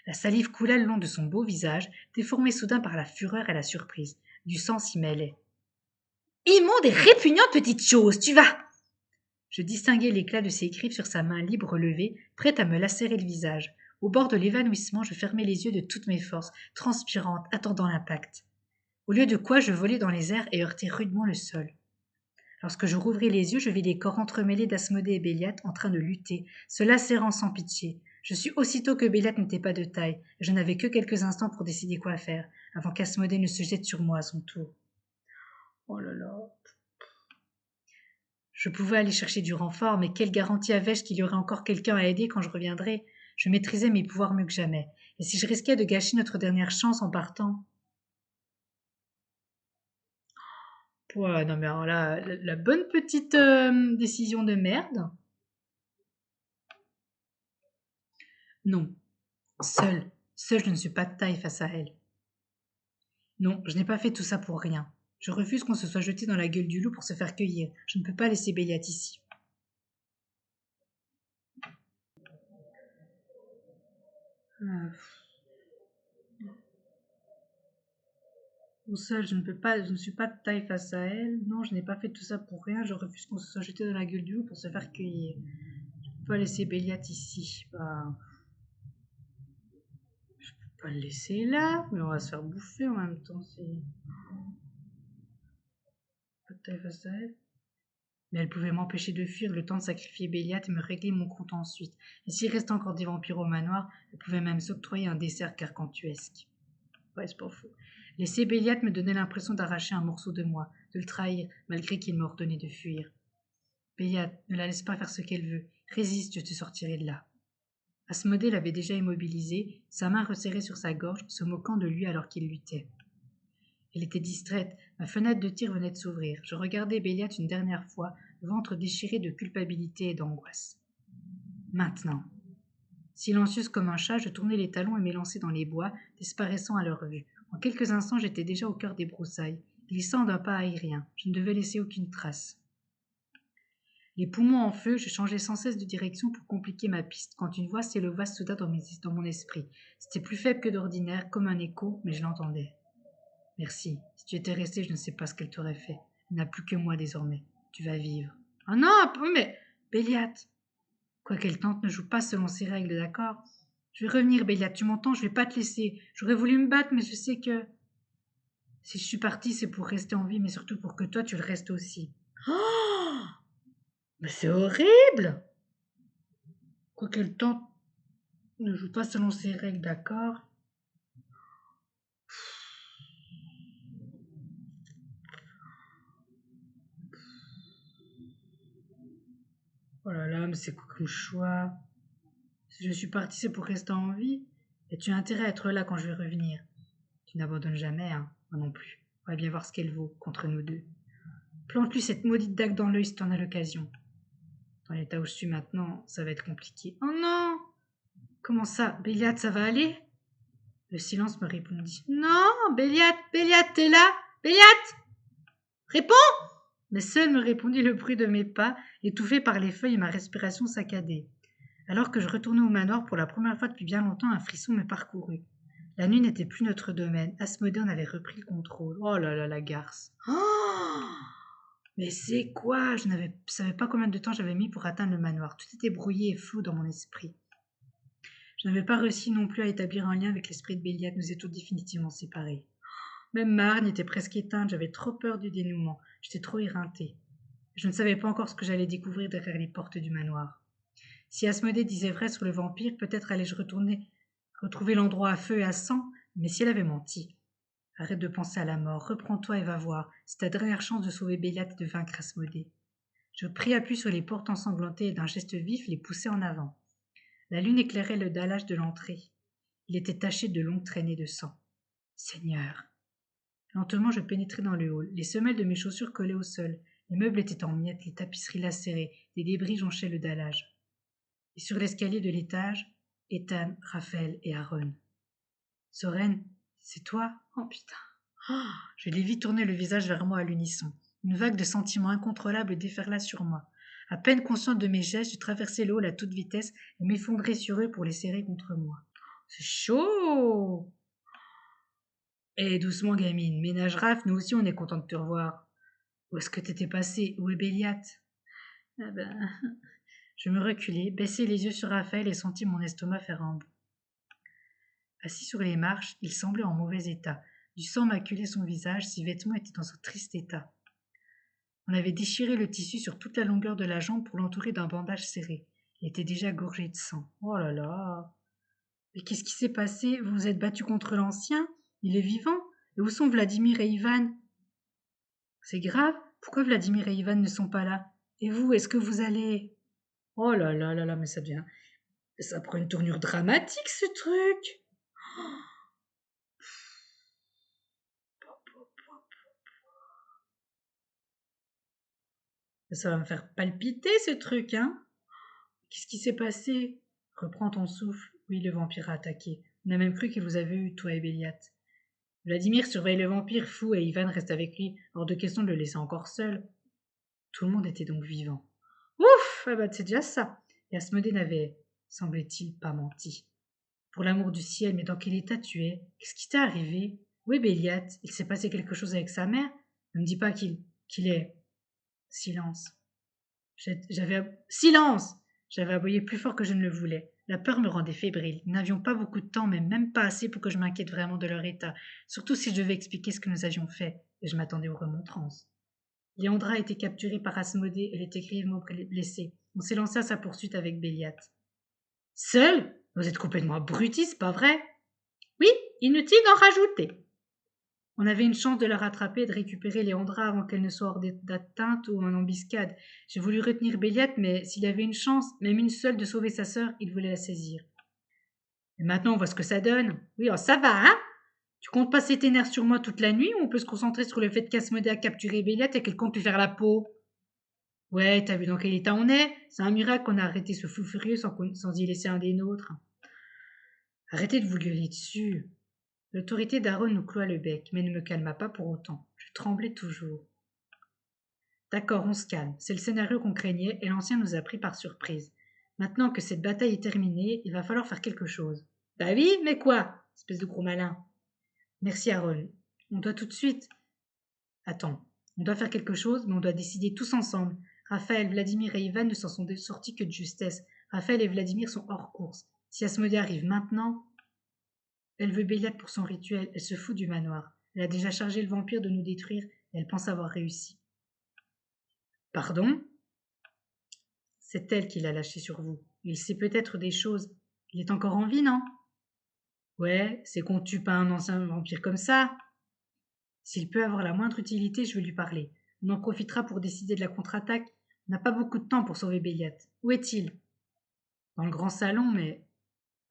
La salive coula le long de son beau visage, déformé soudain par la fureur et la surprise. Du sang s'y mêlait. Immonde et répugnante petite chose, tu vas! Je distinguai l'éclat de ses griffes sur sa main libre levée, prête à me lacérer le visage. Au bord de l'évanouissement, je fermai les yeux de toutes mes forces, transpirante, attendant l'impact. Au lieu de quoi, je volai dans les airs et heurtai rudement le sol. Lorsque je rouvris les yeux, je vis les corps entremêlés d'Asmodée et Béliat en train de lutter, se lacérant sans pitié. Je sus aussitôt que Béliat n'était pas de taille, et je n'avais que quelques instants pour décider quoi faire, avant qu'Asmodée ne se jette sur moi à son tour. Oh là là. Je pouvais aller chercher du renfort, mais quelle garantie avais-je qu'il y aurait encore quelqu'un à aider quand je reviendrais? Je maîtrisais mes pouvoirs mieux que jamais, Et si je risquais de gâcher notre dernière chance en partant? Ouais, non mais alors là, la bonne petite décision de merde. Non, seule je ne suis pas de taille face à elle. Non, je n'ai pas fait tout ça pour rien. Je refuse qu'on se soit jeté dans la gueule du loup pour se faire cueillir. Je ne peux pas laisser Béliat ici. Euh, seule, je ne peux pas, je ne suis pas de taille face à elle. Non, je n'ai pas fait tout ça pour rien. Je refuse qu'on se soit jeté dans la gueule du loup pour se faire cueillir. Je ne peux pas laisser Béliat ici. Bah, je peux pas le laisser là, mais on va se faire bouffer en même temps. C'est pas de taille face à elle. Mais elle pouvait m'empêcher de fuir le temps de sacrifier Béliat et me régler mon compte ensuite. Et s'il restait encore des vampires au manoir, elle pouvait même s'octroyer un dessert gargantuesque. Ouais, c'est pas faux. Laisser Béliat me donnait l'impression d'arracher un morceau de moi, de le trahir, malgré qu'il m'ordonnait de fuir. Béliat, ne la laisse pas faire ce qu'elle veut. Résiste, je te sortirai de là. Asmodée l'avait déjà immobilisé, sa main resserrée sur sa gorge, se moquant de lui alors qu'il luttait. Elle était distraite, ma fenêtre de tir venait de s'ouvrir. Je regardais Béliat une dernière fois, le ventre déchiré de culpabilité et d'angoisse. Maintenant. Silencieuse comme un chat, je tournai les talons et m'élançai dans les bois, disparaissant à leur vue. En quelques instants, j'étais déjà au cœur des broussailles, glissant d'un pas aérien. Je ne devais laisser aucune trace. Les poumons en feu, je changeais sans cesse de direction pour compliquer ma piste, quand une voix s'éleva soudain dans mon esprit. C'était plus faible que d'ordinaire, comme un écho, mais je l'entendais. Merci. Si tu étais resté, je ne sais pas ce qu'elle t'aurait fait. Elle n'a plus que moi désormais. Tu vas vivre. Ah non, oui, mais Béliat. Quoi qu'elle tente, ne joue pas selon ses règles, d'accord? Je vais revenir, Béliat, tu m'entends? Je vais pas te laisser. J'aurais voulu me battre, mais je sais que... Si je suis partie, c'est pour rester en vie, mais surtout pour que toi, tu le restes aussi. Oh! Mais c'est horrible! Quoi qu'elle tente, ne joue pas selon ses règles, d'accord? Oh là là, mais c'est quoi comme choix? Si je suis partie, c'est pour rester en vie. Et tu as intérêt à être là quand je vais revenir. Tu n'abandonnes jamais, hein, moi non plus. On va bien voir ce qu'elle vaut contre nous deux. Plante-lui cette maudite dague dans l'œil si t'en as l'occasion. Dans l'état où je suis maintenant, ça va être compliqué. Oh non! Comment ça? Béliat, ça va aller? Le silence me répondit. Non, Béliat, t'es là? Béliat! Réponds! Mais seul me répondit le bruit de mes pas, étouffé par les feuilles et ma respiration saccadée. Alors que je retournais au manoir pour la première fois depuis bien longtemps, un frisson me parcourut. La nuit n'était plus notre domaine. Asmodée en avait repris le contrôle. Oh là là, la garce. Oh! Mais c'est quoi? Je ne savais pas combien de temps j'avais mis pour atteindre le manoir. Tout était brouillé et flou dans mon esprit. Je n'avais pas réussi non plus à établir un lien avec l'esprit de Béliat. Nous étions définitivement séparés. Même ma hargne était presque éteinte. J'avais trop peur du dénouement. J'étais trop éreintée. Je ne savais pas encore ce que j'allais découvrir derrière les portes du manoir. Si Asmodée disait vrai sur le vampire, peut-être allais-je retrouver l'endroit à feu et à sang, mais si elle avait menti. Arrête de penser à la mort, reprends-toi et va voir. C'est ta dernière chance de sauver Béliat et de vaincre Asmodée. Je pris appui sur les portes ensanglantées et d'un geste vif les poussai en avant. La lune éclairait le dallage de l'entrée. Il était taché de longues traînées de sang. Seigneur! Lentement, je pénétrai dans le hall. Les semelles de mes chaussures collaient au sol. Les meubles étaient en miettes, les tapisseries lacérées, des débris jonchaient le dallage. Et sur l'escalier de l'étage, Ethan, Raphaël et Aaron. Soren, c'est toi? Oh putain! Oh, je les vis tourner le visage vers moi à l'unisson. Une vague de sentiments incontrôlables déferla sur moi. À peine consciente de mes gestes, je traversai le hall à toute vitesse et m'effondrai sur eux pour les serrer contre moi. C'est chaud! Eh, doucement, gamine, ménage Raph, nous aussi on est content de te revoir. Où est-ce que t'étais passé? Où est Béliat? Ah ben... Je me reculai, baissai les yeux sur Raphaël et sentis mon estomac faire un bond. Assis sur les marches, il semblait en mauvais état. Du sang maculait son visage, ses vêtements étaient dans un triste état. On avait déchiré le tissu sur toute la longueur de la jambe pour l'entourer d'un bandage serré. Il était déjà gorgé de sang. Oh là là! Mais qu'est-ce qui s'est passé? Vous vous êtes battu contre l'ancien? Il est vivant? Et où sont Vladimir et Ivan? C'est grave? Pourquoi Vladimir et Ivan ne sont pas là? Et vous, est-ce que vous allez... Oh là là là là, mais ça devient... Ça prend une tournure dramatique, ce truc! Ça va me faire palpiter ce truc, hein? Qu'est-ce qui s'est passé? Reprends ton souffle. Oui, le vampire a attaqué. On a même cru qu'il vous avait eu, toi et Béliat. Vladimir surveille le vampire fou et Ivan reste avec lui. Hors de question de le laisser encore seul. Tout le monde était donc vivant. Ouf! Ah bah c'est déjà ça. Et Asmodée n'avait, semblait-il, pas menti. Pour l'amour du ciel, mais dans quel état tu es? Qu'est-ce qui t'est arrivé? Où est Béliat? Il s'est passé quelque chose avec sa mère? Ne me dis pas qu'il est. Silence. Silence! J'avais aboyé plus fort que je ne le voulais. La peur me rendait fébrile. Nous n'avions pas beaucoup de temps, mais même pas assez pour que je m'inquiète vraiment de leur état, surtout si je devais expliquer ce que nous avions fait, et je m'attendais aux remontrances. Léandra a été capturée par Asmodée, elle était grièvement blessée. On s'est lancé à sa poursuite avec Béliat. Seul? Vous êtes complètement abruti, c'est pas vrai? Oui, inutile d'en rajouter. On avait une chance de la rattraper et de récupérer Léandra avant qu'elle ne soit hors d'atteinte ou en embuscade. J'ai voulu retenir Béliat, mais s'il avait une chance, même une seule, de sauver sa sœur, il voulait la saisir. Et maintenant, on voit ce que ça donne. Oui, oh, ça va, hein? Tu comptes passer tes nerfs sur moi toute la nuit ou on peut se concentrer sur le fait qu'Asmodée a capturé Béliat et qu'elle compte lui faire la peau? Ouais, t'as vu dans quel état on est? C'est un miracle qu'on a arrêté ce fou furieux sans y laisser un des nôtres. Arrêtez de vous gueuler dessus. L'autorité d'Aaron nous cloua le bec, mais ne me calma pas pour autant. Je tremblais toujours. D'accord, on se calme. C'est le scénario qu'on craignait et l'ancien nous a pris par surprise. Maintenant que cette bataille est terminée, il va falloir faire quelque chose. Bah oui, mais quoi? Espèce de gros malin. Merci, Aaron. On doit tout de suite. Attends. On doit faire quelque chose, mais on doit décider tous ensemble. Raphaël, Vladimir et Ivan ne s'en sont sortis que de justesse. Raphaël et Vladimir sont hors course. Si Asmodée arrive maintenant, elle veut Béliat pour son rituel, elle se fout du manoir. Elle a déjà chargé le vampire de nous détruire et elle pense avoir réussi. Pardon? C'est elle qui l'a lâché sur vous. Il sait peut-être des choses. Il est encore en vie, non? Ouais, c'est qu'on tue pas un ancien vampire comme ça. S'il peut avoir la moindre utilité, je veux lui parler. On en profitera pour décider de la contre-attaque. On n'a pas beaucoup de temps pour sauver Béliat. Où est-il? Dans le grand salon, mais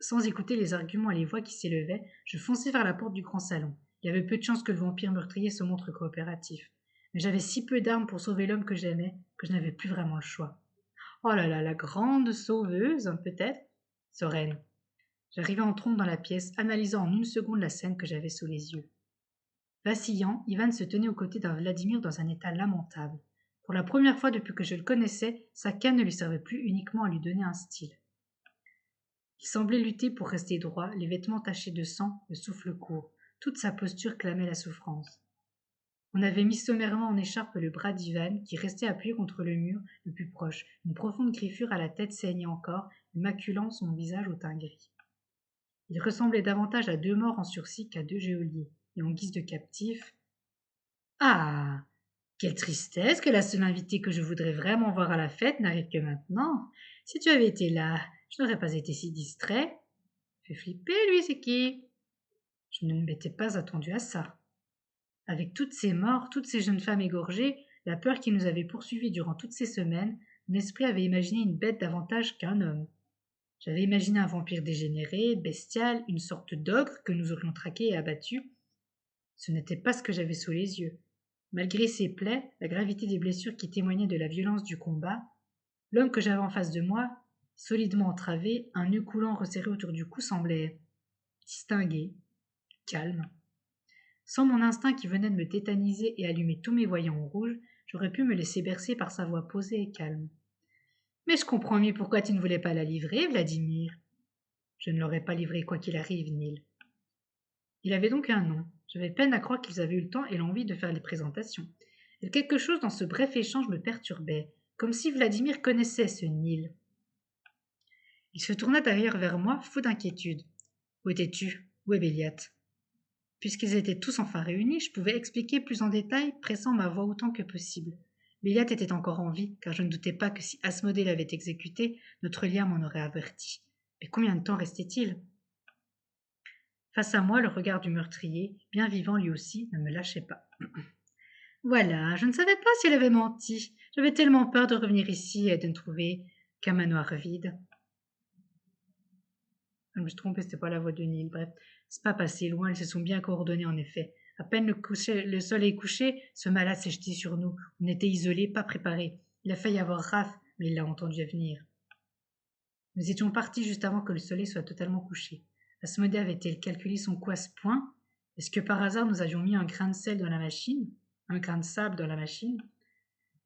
sans écouter les arguments et les voix qui s'élevaient, je fonçai vers la porte du grand salon. Il y avait peu de chances que le vampire meurtrier se montre coopératif. Mais j'avais si peu d'armes pour sauver l'homme que j'aimais que je n'avais plus vraiment le choix. Oh là là, la grande sauveuse, peut-être? Sereine. J'arrivai en trompe dans la pièce, analysant en une seconde la scène que j'avais sous les yeux. Vacillant, Ivan se tenait aux côtés d'un Vladimir dans un état lamentable. Pour la première fois depuis que je le connaissais, sa canne ne lui servait plus uniquement à lui donner un style. Il semblait lutter pour rester droit, les vêtements tachés de sang, le souffle court. Toute sa posture clamait la souffrance. On avait mis sommairement en écharpe le bras d'Ivan, qui restait appuyé contre le mur le plus proche, une profonde griffure à la tête saignait encore, maculant son visage au teint gris. Il ressemblait davantage à deux morts en sursis qu'à deux geôliers, et en guise de captif. Ah! Quelle tristesse que la seule invitée que je voudrais vraiment voir à la fête n'arrive que maintenant. Si tu avais été là, je n'aurais pas été si distrait. Fait flipper, lui, c'est qui? Je ne m'étais pas attendu à ça. Avec toutes ces morts, toutes ces jeunes femmes égorgées, la peur qui nous avait poursuivis durant toutes ces semaines, mon esprit avait imaginé une bête davantage qu'un homme. J'avais imaginé un vampire dégénéré, bestial, une sorte d'ogre que nous aurions traqué et abattu. Ce n'était pas ce que j'avais sous les yeux. Malgré ses plaies, la gravité des blessures qui témoignaient de la violence du combat, l'homme que j'avais en face de moi, solidement entravé, un nœud coulant resserré autour du cou, semblait distingué, calme. Sans mon instinct qui venait de me tétaniser et allumer tous mes voyants au rouge, j'aurais pu me laisser bercer par sa voix posée et calme. Mais je comprends mieux pourquoi tu ne voulais pas la livrer, Vladimir. Je ne l'aurais pas livrée quoi qu'il arrive, Neil. Il avait donc un nom. J'avais peine à croire qu'ils avaient eu le temps et l'envie de faire les présentations. Et quelque chose dans ce bref échange me perturbait, comme si Vladimir connaissait ce Neil. Il se tourna d'ailleurs vers moi, fou d'inquiétude. Où étais-tu? Où est Béliat? Puisqu'ils étaient tous enfin réunis, je pouvais expliquer plus en détail, pressant ma voix autant que possible. Béliat était encore en vie, car je ne doutais pas que si Asmodée l'avait exécuté, notre lien m'en aurait averti. Mais combien de temps restait-il? Face à moi, le regard du meurtrier, bien vivant lui aussi, ne me lâchait pas. Voilà, je ne savais pas si elle avait menti. J'avais tellement peur de revenir ici et de ne trouver qu'un manoir vide. Je me suis trompée, c'était pas la voix de Neil. Bref, c'est pas passé loin, elles se sont bien coordonnées en effet. À peine le soleil couché, ce malade s'est jeté sur nous. On était isolés, pas préparés. Il a failli avoir Raph, mais il l'a entendu venir. Nous étions partis juste avant que le soleil soit totalement couché. Asmodée avait-elle calculé son coup à ce point? Est-ce que par hasard nous avions mis un grain de sel dans la machine? Un grain de sable dans la machine?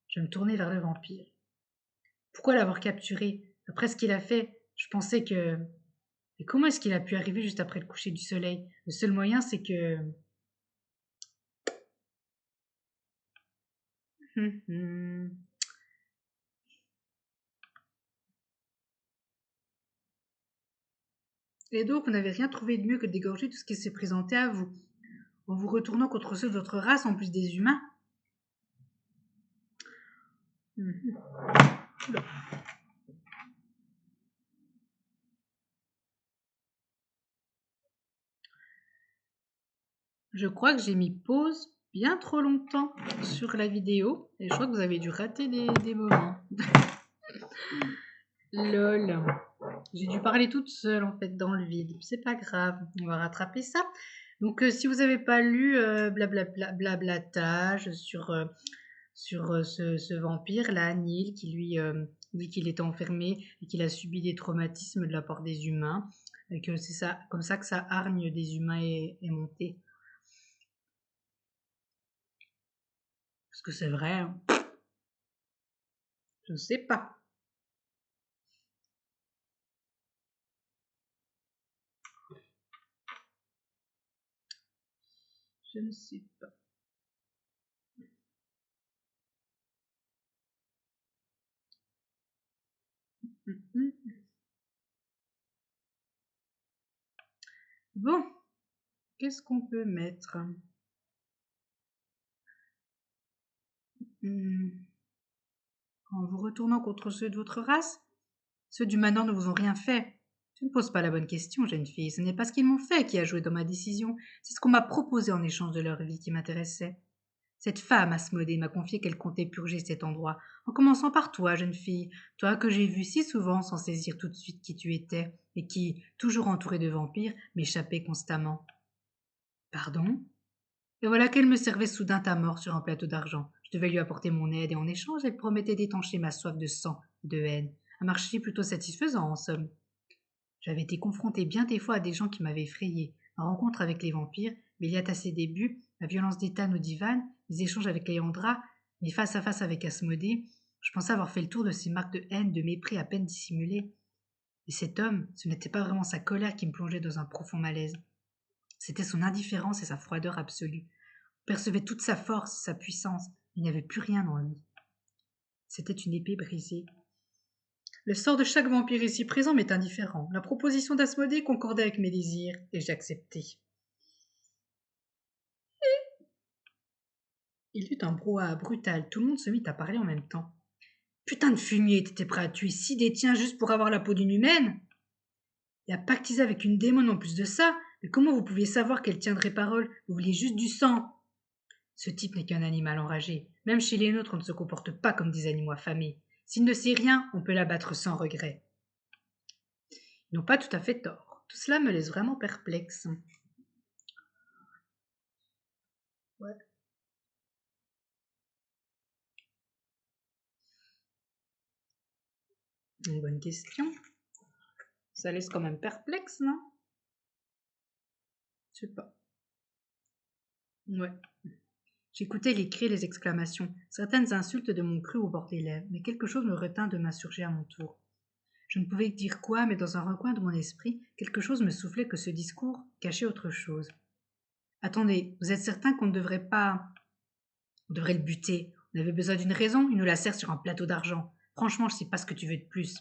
Je me tournai vers le vampire. Pourquoi l'avoir capturé? Après ce qu'il a fait, je pensais que... Mais comment est-ce qu'il a pu arriver juste après le coucher du soleil? Le seul moyen, c'est que... Et donc, vous n'avez rien trouvé de mieux que d'égorger tout ce qui s'est présenté à vous, en vous retournant contre ceux d'autres races en plus des humains? Je crois que j'ai mis pause bien trop longtemps sur la vidéo et je crois que vous avez dû rater des moments. Lol. J'ai dû parler toute seule en fait dans le vide. C'est pas grave, on va rattraper ça. Donc si vous n'avez pas lu blablatage sur ce vampire là, Neil, qui lui dit qu'il est enfermé et qu'il a subi des traumatismes de la part des humains et que c'est ça, comme ça que sa hargne des humains est montée. Est-ce que c'est vrai, hein? Je ne sais pas. Je ne sais pas. Bon, qu'est-ce qu'on peut mettre? En vous retournant contre ceux de votre race? Ceux du manor ne vous ont rien fait. Tu ne poses pas la bonne question, jeune fille. Ce n'est pas ce qu'ils m'ont fait qui a joué dans ma décision. C'est ce qu'on m'a proposé en échange de leur vie qui m'intéressait. Cette femme, Asmodée, m'a confié qu'elle comptait purger cet endroit, en commençant par toi, jeune fille, toi que j'ai vu si souvent sans saisir tout de suite qui tu étais, et qui, toujours entourée de vampires, m'échappait constamment. Pardon? Et voilà qu'elle me servait soudain ta mort sur un plateau d'argent. Je devais lui apporter mon aide, et en échange, elle promettait d'étancher ma soif de sang et de haine. Un marché plutôt satisfaisant, en somme. J'avais été confrontée bien des fois à des gens qui m'avaient effrayée. Ma rencontre avec les vampires, Béliat à ses débuts, la violence d'Ethan au divan, les échanges avec Léandra, mes face à face avec Asmodée, je pensais avoir fait le tour de ces marques de haine, de mépris à peine dissimulées. Et cet homme, ce n'était pas vraiment sa colère qui me plongeait dans un profond malaise. C'était son indifférence et sa froideur absolue. On percevait toute sa force, sa puissance. Il n'y avait plus rien en lui. C'était une épée brisée. Le sort de chaque vampire ici présent m'est indifférent. La proposition d'Asmodée concordait avec mes désirs, et j'acceptai. Il y eut un brouhaha brutal, tout le monde se mit à parler en même temps. Putain de fumier, t'étais prêt à tuer 6 détiens juste pour avoir la peau d'une humaine? Et à pactiser avec une démon en plus de ça? Mais comment vous pouviez savoir qu'elle tiendrait parole? Vous vouliez juste du sang. Ce type n'est qu'un animal enragé. Même chez les nôtres, on ne se comporte pas comme des animaux affamés. S'il ne sait rien, on peut l'abattre sans regret. Ils n'ont pas tout à fait tort. Tout cela me laisse vraiment perplexe. Ouais. Une bonne question. Ça laisse quand même perplexe, non? Je sais pas. Ouais. J'écoutais les cris et les exclamations, certaines insultes de mon cru au bord des lèvres, mais quelque chose me retint de m'insurger à mon tour. Je ne pouvais dire quoi, mais dans un recoin de mon esprit, quelque chose me soufflait que ce discours cachait autre chose. Attendez, vous êtes certain qu'on ne devrait pas... On devrait le buter. On avait besoin d'une raison, il nous la sert sur un plateau d'argent. Franchement, je sais pas ce que tu veux de plus.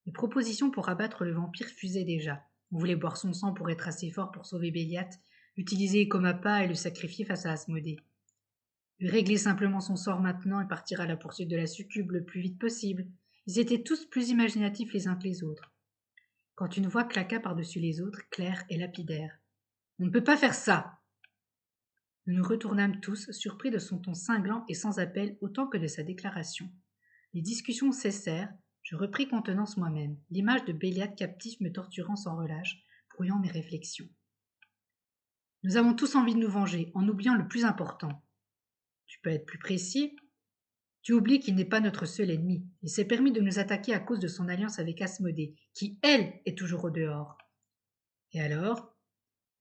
Les propositions pour abattre le vampire fusaient déjà. On voulait boire son sang pour être assez fort pour sauver Béliat, l'utiliser comme appât et le sacrifier face à Asmodée. Lui régler simplement son sort maintenant et partir à la poursuite de la succube le plus vite possible. Ils étaient tous plus imaginatifs les uns que les autres. Quand une voix claqua par-dessus les autres, claire et lapidaire. On ne peut pas faire ça. Nous nous retournâmes tous, surpris de son ton cinglant et sans appel autant que de sa déclaration. Les discussions cessèrent, je repris contenance moi-même, l'image de Béliat captif me torturant sans relâche, brouillant mes réflexions. Nous avons tous envie de nous venger, en oubliant le plus important. Tu peux être plus précis? Tu oublies qu'il n'est pas notre seul ennemi. Il s'est permis de nous attaquer à cause de son alliance avec Asmodée, qui, elle, est toujours au dehors. Et alors?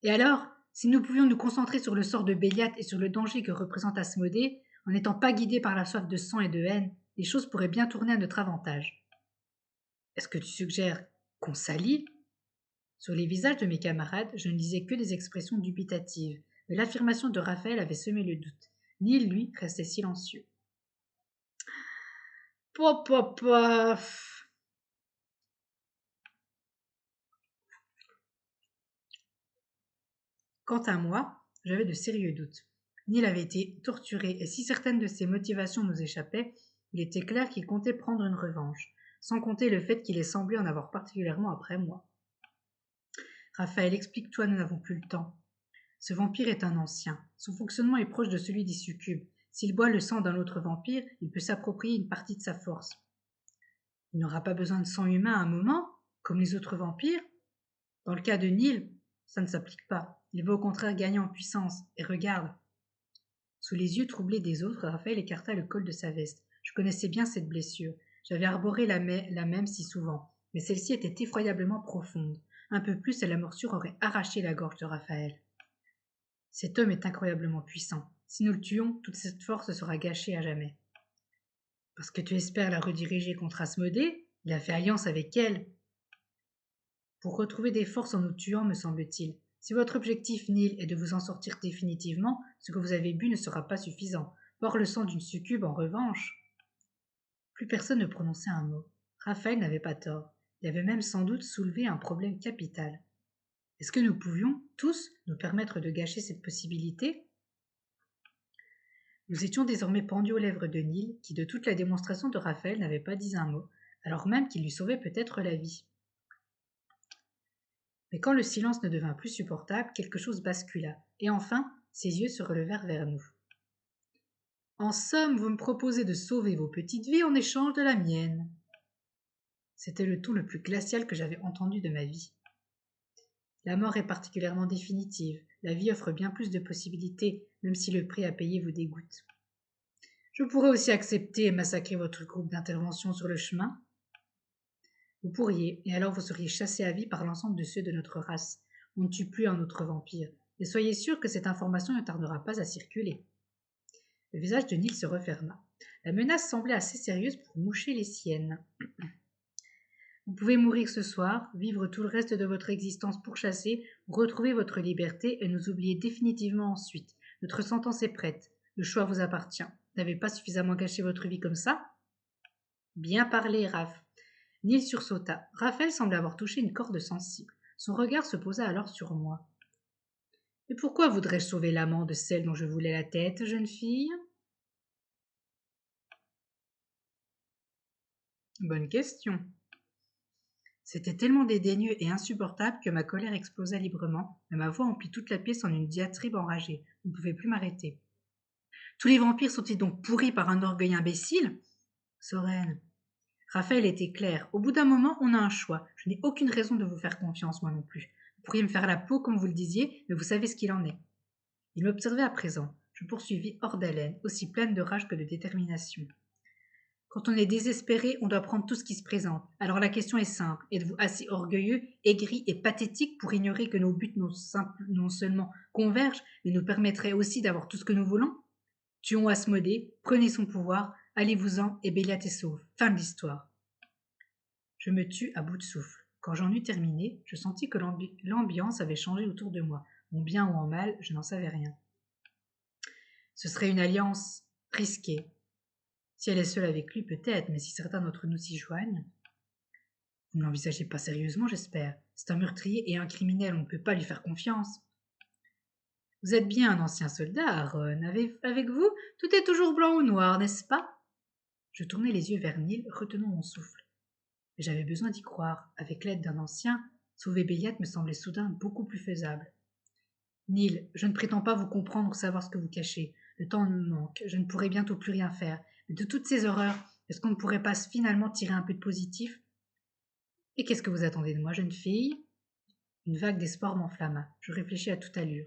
Et alors, si nous pouvions nous concentrer sur le sort de Béliat et sur le danger que représente Asmodée, en n'étant pas guidés par la soif de sang et de haine, les choses pourraient bien tourner à notre avantage. Est-ce que tu suggères qu'on s'allie? Sur les visages de mes camarades, je ne lisais que des expressions dubitatives, mais l'affirmation de Raphaël avait semé le doute. Neil, lui, restait silencieux. Pop. Quant à moi, j'avais de sérieux doutes. Neil avait été torturé, et si certaines de ses motivations nous échappaient, il était clair qu'il comptait prendre une revanche, sans compter le fait qu'il ait semblé en avoir particulièrement après moi. Raphaël, explique-toi, nous n'avons plus le temps. Ce vampire est un ancien. Son fonctionnement est proche de celui des succubes. S'il boit le sang d'un autre vampire, il peut s'approprier une partie de sa force. Il n'aura pas besoin de sang humain à un moment, comme les autres vampires. Dans le cas de Neil, ça ne s'applique pas. Il va au contraire gagner en puissance. Et regarde. Sous les yeux troublés des autres, Raphaël écarta le col de sa veste. Je connaissais bien cette blessure. J'avais arboré la même si souvent. Mais celle-ci était effroyablement profonde. Un peu plus et la morsure aurait arraché la gorge de Raphaël. Cet homme est incroyablement puissant. Si nous le tuons, toute cette force sera gâchée à jamais. Parce que tu espères la rediriger contre Asmodée? Il a fait alliance avec elle. Pour retrouver des forces en nous tuant, me semble-t-il. Si votre objectif, Neil, est de vous en sortir définitivement, ce que vous avez bu ne sera pas suffisant. Boire le sang d'une succube, en revanche. Plus personne ne prononçait un mot. Raphaël n'avait pas tort. Il avait même sans doute soulevé un problème capital. Est-ce que nous pouvions, tous, nous permettre de gâcher cette possibilité? Nous étions désormais pendus aux lèvres de Neil, qui de toute la démonstration de Raphaël n'avait pas dit un mot, alors même qu'il lui sauvait peut-être la vie. Mais quand le silence ne devint plus supportable, quelque chose bascula, et enfin, ses yeux se relevèrent vers nous. En somme, vous me proposez de sauver vos petites vies en échange de la mienne. C'était le ton le plus glacial que j'avais entendu de ma vie. La mort est particulièrement définitive, la vie offre bien plus de possibilités, même si le prix à payer vous dégoûte. Je pourrais aussi accepter et massacrer votre groupe d'intervention sur le chemin. Vous pourriez, et alors vous seriez chassé à vie par l'ensemble de ceux de notre race. On ne tue plus un autre vampire, et soyez sûr que cette information ne tardera pas à circuler. Le visage de Neil se referma. La menace semblait assez sérieuse pour moucher les siennes. Vous pouvez mourir ce soir, vivre tout le reste de votre existence pourchassé, retrouver votre liberté et nous oublier définitivement ensuite. Notre sentence est prête. Le choix vous appartient. Vous n'avez pas suffisamment gâché votre vie comme ça? Bien parlé, Raph. Neil sursauta. Raphaël semblait avoir touché une corde sensible. Son regard se posa alors sur moi. Et pourquoi voudrais-je sauver l'amant de celle dont je voulais la tête, jeune fille? Bonne question. C'était tellement dédaigneux et insupportable que ma colère explosa librement, mais ma voix emplit toute la pièce en une diatribe enragée. Vous ne pouvez plus m'arrêter. Tous les vampires sont-ils donc pourris par un orgueil imbécile? Soren. Raphaël était clair. Au bout d'un moment, on a un choix. Je n'ai aucune raison de vous faire confiance, moi non plus. Vous pourriez me faire la peau, comme vous le disiez, mais vous savez ce qu'il en est. Il m'observait à présent. Je poursuivis hors d'haleine, aussi pleine de rage que de détermination. Quand on est désespéré, on doit prendre tout ce qui se présente. Alors la question est simple. Êtes-vous assez orgueilleux, aigri et pathétique pour ignorer que nos buts non seulement convergent, mais nous permettraient aussi d'avoir tout ce que nous voulons? Tuons Asmodée, prenez son pouvoir, allez-vous-en et Béliat est sauve. Fin de l'histoire. Je me tus à bout de souffle. Quand j'en eus terminé, je sentis que l'ambiance avait changé autour de moi. En bien ou en mal, je n'en savais rien. Ce serait une alliance risquée. Si elle est seule avec lui, peut-être, mais si certains d'entre nous s'y joignent... Vous ne l'envisagez pas sérieusement, j'espère. C'est un meurtrier et un criminel, on ne peut pas lui faire confiance. Vous êtes bien un ancien soldat, Aaron. Avec vous, tout est toujours blanc ou noir, n'est-ce pas? Je tournai les yeux vers Neil, retenant mon souffle. Mais j'avais besoin d'y croire. Avec l'aide d'un ancien, sauver Béliat me semblait soudain beaucoup plus faisable. Neil, je ne prétends pas vous comprendre ou savoir ce que vous cachez. Le temps me manque, je ne pourrai bientôt plus rien faire. Mais de toutes ces horreurs, est-ce qu'on ne pourrait pas finalement tirer un peu de positif? Et qu'est-ce que vous attendez de moi, jeune fille? Une vague d'espoir m'enflamma. Je réfléchis à toute allure.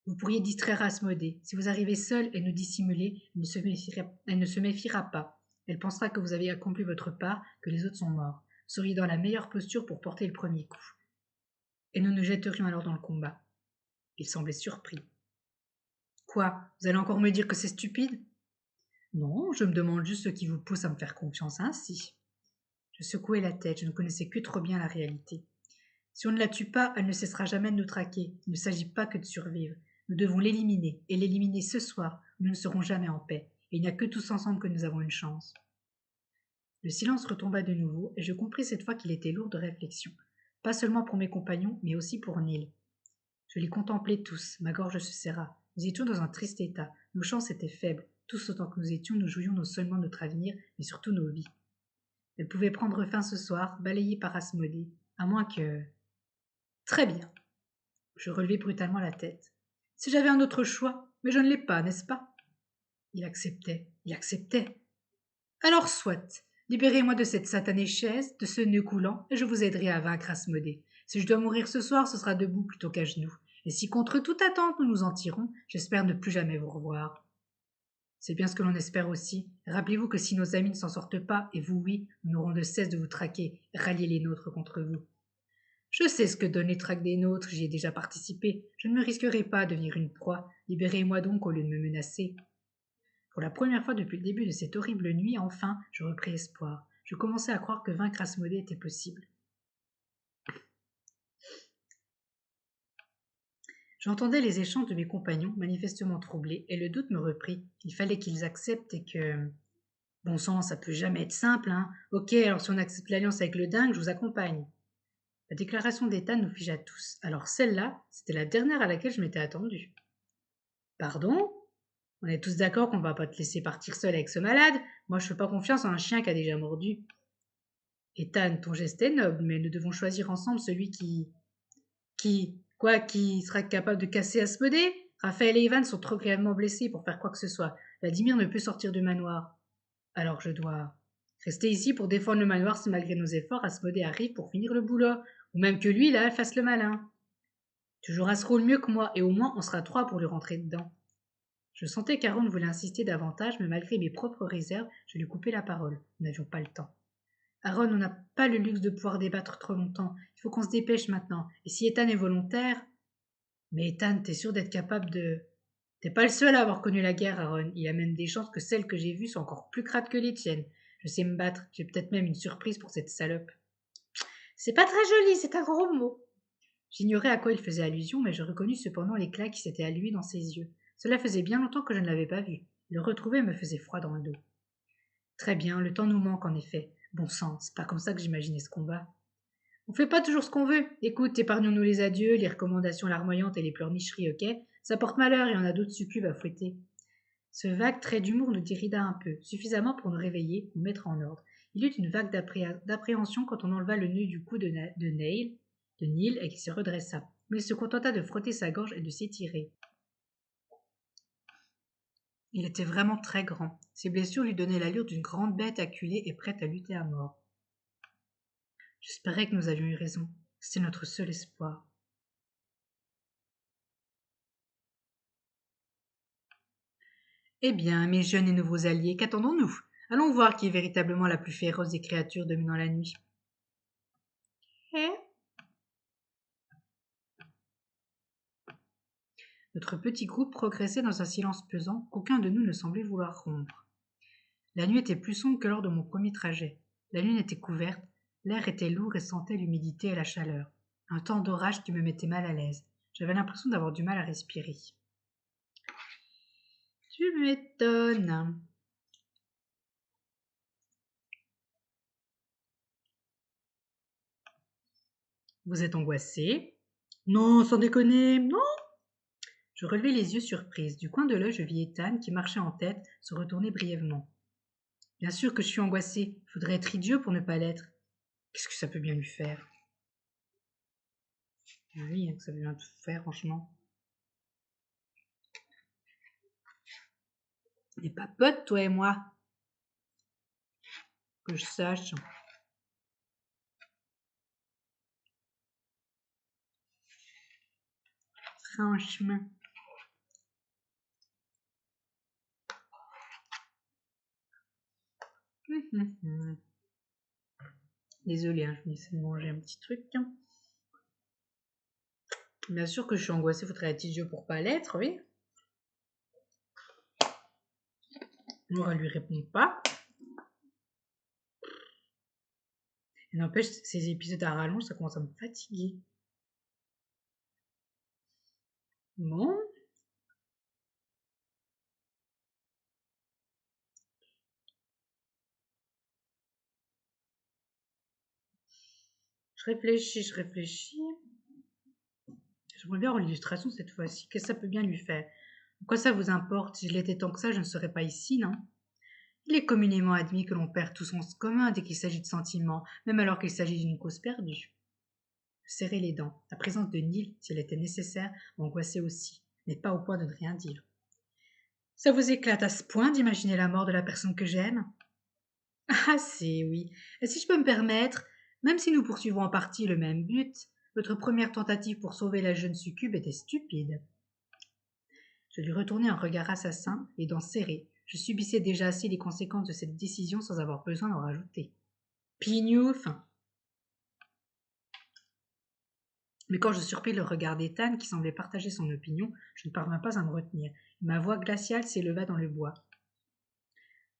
Vous pourriez distraire Asmodée. Si vous arrivez seul et nous dissimuler, elle ne se méfiera pas. Elle pensera que vous avez accompli votre part, que les autres sont morts. Vous seriez dans la meilleure posture pour porter le premier coup. Et nous nous jetterions alors dans le combat. Il semblait surpris. Quoi? Vous allez encore me dire que c'est stupide? Non, je me demande juste ce qui vous pousse à me faire confiance ainsi. Je secouai la tête, je ne connaissais que trop bien la réalité. Si on ne la tue pas, elle ne cessera jamais de nous traquer. Il ne s'agit pas que de survivre. Nous devons l'éliminer, et l'éliminer ce soir. Nous ne serons jamais en paix, et il n'y a que tous ensemble que nous avons une chance. Le silence retomba de nouveau, et je compris cette fois qu'il était lourd de réflexion. Pas seulement pour mes compagnons, mais aussi pour Neil. Je les contemplais tous, ma gorge se serra. Nous étions dans un triste état, nos chances étaient faibles. Tous autant que nous étions, nous jouions non seulement notre avenir, mais surtout nos vies. Elle pouvait prendre fin ce soir, balayée par Asmodée, à moins que... Très bien. Je relevai brutalement la tête. Si j'avais un autre choix, mais je ne l'ai pas, n'est-ce pas? Il acceptait, il acceptait. Alors soit, libérez-moi de cette satanée chaise, de ce nœud coulant, et je vous aiderai à vaincre Asmodée. Si je dois mourir ce soir, ce sera debout plutôt qu'à genoux. Et si contre toute attente nous nous en tirons, j'espère ne plus jamais vous revoir. C'est bien ce que l'on espère aussi. Rappelez-vous que si nos amis ne s'en sortent pas, et vous oui, nous n'aurons de cesse de vous traquer, et rallier les nôtres contre vous. Je sais ce que donne les traques des nôtres, j'y ai déjà participé. Je ne me risquerai pas à devenir une proie. Libérez-moi donc au lieu de me menacer. Pour la première fois depuis le début de cette horrible nuit, enfin, je repris espoir. Je commençais à croire que vaincre Asmodée était possible. J'entendais les échanges de mes compagnons, manifestement troublés, et le doute me reprit. Il fallait qu'ils acceptent et que... Bon sang, ça peut jamais être simple, hein. Ok, alors si on accepte l'alliance avec le dingue, je vous accompagne. La déclaration d'Ethan nous figea tous. Alors celle-là, c'était la dernière à laquelle je m'étais attendue. Pardon? On est tous d'accord qu'on ne va pas te laisser partir seul avec ce malade. Moi, je fais pas confiance en un chien qui a déjà mordu. Ethan, ton geste est noble, mais nous devons choisir ensemble celui qui sera capable de casser Asmodée? Raphaël et Ivan sont trop grièvement blessés pour faire quoi que ce soit. Vladimir ne peut sortir du manoir. Alors je dois rester ici pour défendre le manoir si malgré nos efforts, Asmodée arrive pour finir le boulot. Ou même que lui, là, fasse le malin. Tu joueras ce rôle mieux que moi, et au moins on sera trois pour lui rentrer dedans. Je sentais qu'Aaron voulait insister davantage, mais malgré mes propres réserves, je lui coupais la parole. Nous n'avions pas le temps. Aaron, on n'a pas le luxe de pouvoir débattre trop longtemps. Il faut qu'on se dépêche maintenant. Et si Ethan est volontaire... Mais Ethan, t'es sûr d'être capable de... T'es pas le seul à avoir connu la guerre, Aaron. Il y a même des chances que celles que j'ai vues soient encore plus crades que les tiennes. Je sais me battre. J'ai peut-être même une surprise pour cette salope. C'est pas très joli, c'est un gros mot. J'ignorais à quoi il faisait allusion, mais je reconnus cependant l'éclat qui s'était allumé dans ses yeux. Cela faisait bien longtemps que je ne l'avais pas vu. Le retrouver me faisait froid dans le dos. Très bien, le temps nous manque en effet. Bon sang, c'est pas comme ça que j'imaginais ce combat. On fait pas toujours ce qu'on veut. Écoute, épargnons-nous les adieux, les recommandations larmoyantes et les pleurnicheries, ok? Ça porte malheur et on a d'autres succubes à fouetter. Ce vague trait d'humour nous dérida un peu, suffisamment pour nous réveiller, nous mettre en ordre. Il eut une vague d'appréhension quand on enleva le nœud du cou de Neil et qu'il se redressa. Mais il se contenta de frotter sa gorge et de s'étirer. Il était vraiment très grand. Ses blessures lui donnaient l'allure d'une grande bête acculée et prête à lutter à mort. J'espérais que nous avions eu raison. C'était notre seul espoir. Eh bien, mes jeunes et nouveaux alliés, qu'attendons-nous? Allons voir qui est véritablement la plus féroce des créatures dominant la nuit. Notre petit groupe progressait dans un silence pesant qu'aucun de nous ne semblait vouloir rompre. La nuit était plus sombre que lors de mon premier trajet. La lune était couverte, l'air était lourd et sentait l'humidité et la chaleur. Un temps d'orage qui me mettait mal à l'aise. J'avais l'impression d'avoir du mal à respirer. Tu m'étonnes. Vous êtes angoissé? Non, sans déconner, non. Je relevai les yeux surprise. Du coin de l'œil, je vis Ethan, qui marchait en tête, se retourner brièvement. Bien sûr que je suis angoissée. Il faudrait être idiot pour ne pas l'être. Qu'est-ce que ça peut bien lui faire? Oui, ça peut bien tout faire, franchement. On n'est pas potes, toi et moi. Que je sache. Franchement. Désolée, hein, je vais essayer de manger un petit truc. Bien sûr que je suis angoissée, faudrait être idiot pour pas l'être, oui. Nora lui répond pas. Et n'empêche, ces épisodes à rallonge, ça commence à me fatiguer. Bon. Je réfléchis. J'aimerais bien avoir l'illustration cette fois-ci. Qu'est-ce que ça peut bien lui faire? Pourquoi ça vous importe? Si je l'étais tant que ça, je ne serais pas ici, non? Il est communément admis que l'on perd tout sens commun dès qu'il s'agit de sentiments, même alors qu'il s'agit d'une cause perdue. Je serrai les dents. La présence de Neil, s'il était nécessaire, m'angoissait aussi, mais pas au point de ne rien dire. Ça vous éclate à ce point d'imaginer la mort de la personne que j'aime? Ah, c'est oui. Et si je peux me permettre, même si nous poursuivons en partie le même but, votre première tentative pour sauver la jeune succube était stupide. Je lui retournai un regard assassin, les dents serrées. Je subissais déjà assez les conséquences de cette décision sans avoir besoin d'en rajouter. Pignouf! Mais quand je surpris le regard d'Ethan, qui semblait partager son opinion, je ne parvins pas à me retenir. Ma voix glaciale s'éleva dans le bois.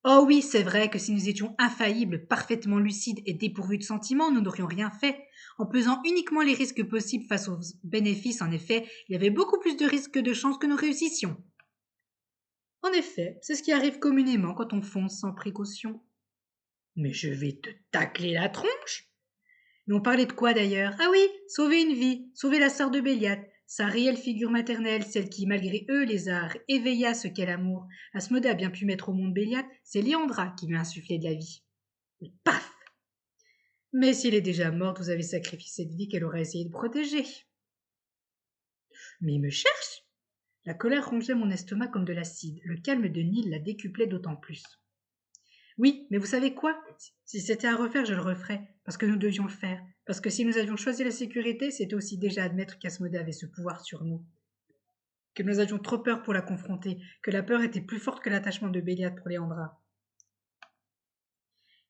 Oh oui, c'est vrai que si nous étions infaillibles, parfaitement lucides et dépourvus de sentiments, nous n'aurions rien fait. En pesant uniquement les risques possibles face aux bénéfices, en effet, il y avait beaucoup plus de risques que de chances que nous réussissions. En effet, c'est ce qui arrive communément quand on fonce sans précaution. Mais je vais te tacler la tronche! Mais on parlait de quoi d'ailleurs? Ah oui, sauver une vie, sauver la sœur de Béliat, sa réelle figure maternelle, celle qui, malgré eux, les a éveillés ce qu'est l'amour. Asmodée a bien pu mettre au monde Béliat, c'est Léandra qui lui a insufflé de la vie. Et paf! Mais s'il est déjà morte, vous avez sacrifié cette vie qu'elle aurait essayé de protéger. Mais il me cherche! La colère rongeait mon estomac comme de l'acide. Le calme de Nil la décuplait d'autant plus. Oui, mais vous savez quoi? Si c'était à refaire, je le referais, parce que nous devions le faire. Parce que si nous avions choisi la sécurité, c'était aussi déjà admettre qu'Asmodée avait ce pouvoir sur nous. Que nous avions trop peur pour la confronter, que la peur était plus forte que l'attachement de Béliat pour Léandra.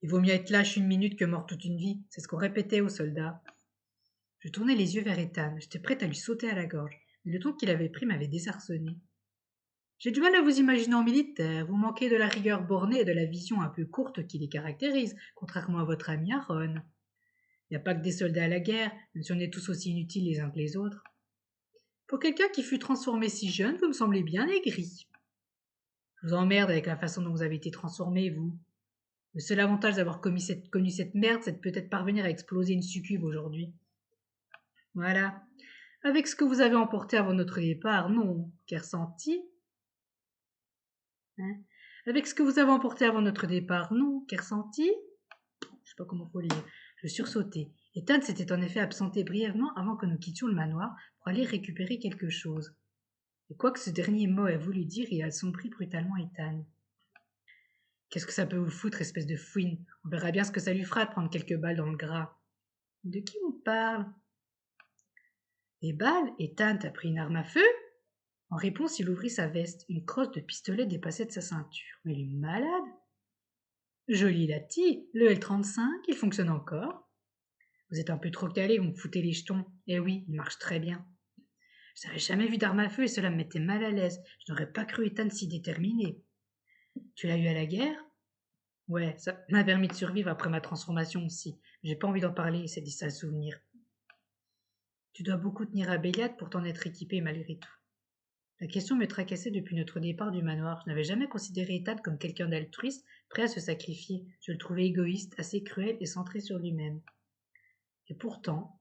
Il vaut mieux être lâche une minute que mort toute une vie, c'est ce qu'on répétait aux soldats. Je tournai les yeux vers Ethan, j'étais prête à lui sauter à la gorge, mais le ton qu'il avait pris m'avait désarçonné. J'ai du mal à vous imaginer en militaire, vous manquez de la rigueur bornée et de la vision un peu courte qui les caractérise, contrairement à votre ami Aaron. Il n'y a pas que des soldats à la guerre, même si on est tous aussi inutiles les uns que les autres. Pour quelqu'un qui fut transformé si jeune, vous me semblez bien aigri. Je vous emmerde avec la façon dont vous avez été transformé, vous. Le seul avantage d'avoir connu cette merde, c'est de peut-être parvenir à exploser une succube aujourd'hui. Voilà. Avec ce que vous avez emporté avant notre départ, non. Qu'est ressenti? Hein? Avec ce que vous avez emporté avant notre départ, non. Qu'est ressenti? Je sais pas comment faut lire. Je sursautai. Ethan s'était en effet absenté brièvement avant que nous quittions le manoir pour aller récupérer quelque chose. Et quoi que ce dernier mot ait voulu dire, il assombrit brutalement Ethan. Qu'est-ce que ça peut vous foutre, espèce de fouine? On verra bien ce que ça lui fera de prendre quelques balles dans le gras. De qui on parle? Des balles? Ethan, t'as pris une arme à feu? En réponse, il ouvrit sa veste. Une crosse de pistolet dépassait de sa ceinture. Mais il est malade. Joli Lati, le L35, il fonctionne encore. Vous êtes un peu trop calé, vous me foutez les jetons. Eh oui, il marche très bien. Je n'avais jamais vu d'arme à feu et cela me mettait mal à l'aise. Je n'aurais pas cru Ethan si déterminé. Tu l'as eu à la guerre? Ouais, ça m'a permis de survivre après ma transformation aussi. J'ai pas envie d'en parler, c'est des sales souvenirs. Tu dois beaucoup tenir à Béliat pour t'en être équipé malgré tout. La question me tracassait depuis notre départ du manoir. Je n'avais jamais considéré Ethan comme quelqu'un d'altruiste, prêt à se sacrifier. Je le trouvais égoïste, assez cruel et centré sur lui-même. Et pourtant,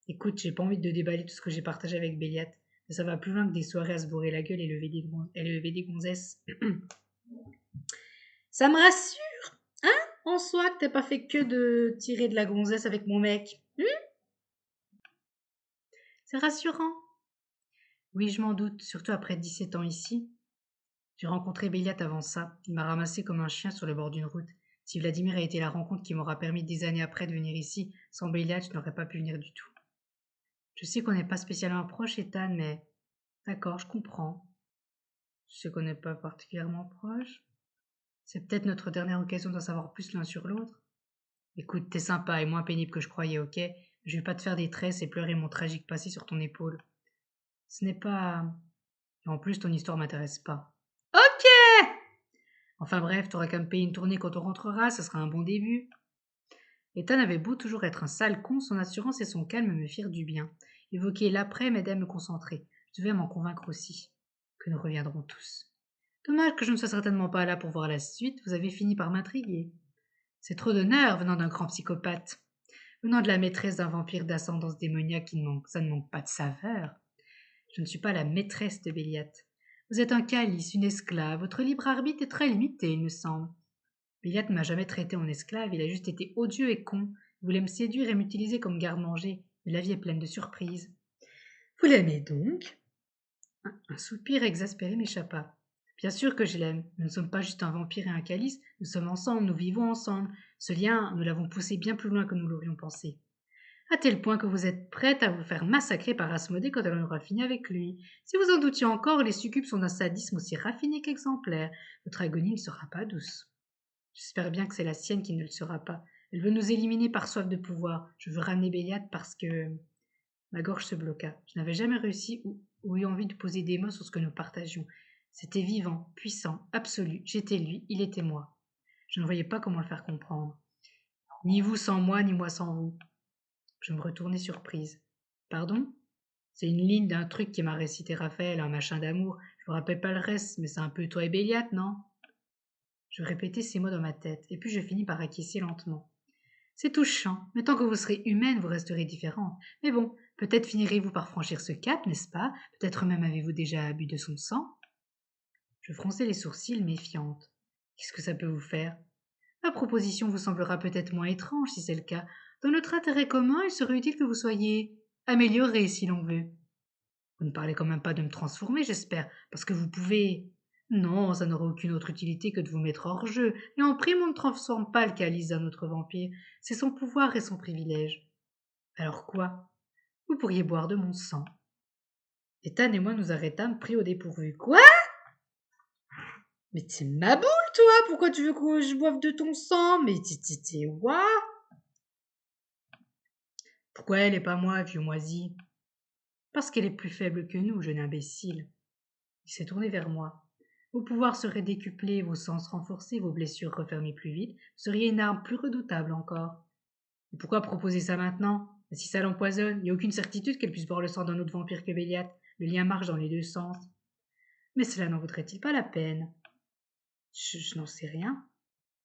écoute, j'ai pas envie de déballer tout ce que j'ai partagé avec Béliat, mais ça va plus loin que des soirées à se bourrer la gueule et lever des gonzesses. Ça me rassure, hein, en soi, que t'as pas fait que de tirer de la gonzesse avec mon mec. C'est rassurant. Oui, je m'en doute, surtout après 17 ans ici. J'ai rencontré Béliat avant ça. Il m'a ramassé comme un chien sur le bord d'une route. Si Vladimir a été la rencontre qui m'aura permis des années après de venir ici, sans Béliat, je n'aurais pas pu venir du tout. Je sais qu'on n'est pas spécialement proches, Ethan, mais... D'accord, je comprends. Je sais qu'on n'est pas particulièrement proches. C'est peut-être notre dernière occasion d'en savoir plus l'un sur l'autre. Écoute, t'es sympa et moins pénible que je croyais, ok? Je vais pas te faire des tresses et pleurer mon tragique passé sur ton épaule. Ce n'est pas... En plus, ton histoire m'intéresse pas. Ok! Enfin bref, t'auras qu'à me payer une tournée quand on rentrera, ce sera un bon début. Ethan avait beau toujours être un sale con, son assurance et son calme me firent du bien. Évoquer l'après m'aidait à me concentrer. Je devais m'en convaincre aussi. Que nous reviendrons tous. Dommage que je ne sois certainement pas là pour voir la suite, vous avez fini par m'intriguer. C'est trop d'honneur venant d'un grand psychopathe. Venant de la maîtresse d'un vampire d'ascendance démoniaque, ça ne manque pas de saveur. Je ne suis pas la maîtresse de Béliat. Vous êtes un calice, une esclave. Votre libre arbitre est très limité, il me semble. Béliat ne m'a jamais traité en esclave, il a juste été odieux et con. Il voulait me séduire et m'utiliser comme garde-manger, mais la vie est pleine de surprises. Vous l'aimez donc? Un soupir exaspéré m'échappa. Bien sûr que je l'aime. Nous ne sommes pas juste un vampire et un calice, nous sommes ensemble, nous vivons ensemble. Ce lien, nous l'avons poussé bien plus loin que nous l'aurions pensé. À tel point que vous êtes prête à vous faire massacrer par Asmodée quand elle en aura fini avec lui. Si vous en doutiez encore, les succubes sont d'un sadisme aussi raffiné qu'exemplaire. Votre agonie ne sera pas douce. J'espère bien que c'est la sienne qui ne le sera pas. Elle veut nous éliminer par soif de pouvoir. Je veux ramener Béliat parce que... Ma gorge se bloqua. Je n'avais jamais réussi ou eu envie de poser des mots sur ce que nous partagions. C'était vivant, puissant, absolu. J'étais lui, il était moi. Je ne voyais pas comment le faire comprendre. Ni vous sans moi, ni moi sans vous. Je me retournai surprise. Pardon? C'est une ligne d'un truc qui m'a récité Raphaël, un machin d'amour. Je me rappelle pas le reste, mais c'est un peu toi et Béliat, non? Je répétais ces mots dans ma tête, et puis je finis par acquiescer lentement. C'est touchant, mais tant que vous serez humaine, vous resterez différente. Mais bon, peut-être finirez-vous par franchir ce cap, n'est-ce pas? Peut-être même avez-vous déjà bu de son sang? Je fronçai les sourcils, méfiante. Qu'est-ce que ça peut vous faire? Ma proposition vous semblera peut-être moins étrange si c'est le cas. Dans notre intérêt commun, il serait utile que vous soyez amélioré si l'on veut. Vous ne parlez quand même pas de me transformer, j'espère, parce que vous pouvez. Non, ça n'aurait aucune autre utilité que de vous mettre hors jeu. Et en prime, on ne transforme pas le calice d'un autre vampire. C'est son pouvoir et son privilège. Alors quoi? Vous pourriez boire de mon sang. Ethan et moi nous arrêtâmes, pris au dépourvu. Quoi? Mais t'es ma boule, toi! Pourquoi tu veux que je boive de ton sang? Mais t'es what? Pourquoi elle et pas moi, vieux moisi? Parce qu'elle est plus faible que nous, jeune imbécile. Il s'est tourné vers moi. Vos pouvoirs seraient décuplés, vos sens renforcés, vos blessures refermées plus vite, vous seriez une arme plus redoutable encore. Et pourquoi proposer ça maintenant? Si ça l'empoisonne, il n'y a aucune certitude qu'elle puisse boire le sang d'un autre vampire que Béliat. Le lien marche dans les deux sens. Mais cela n'en vaudrait-il pas la peine? Je n'en sais rien.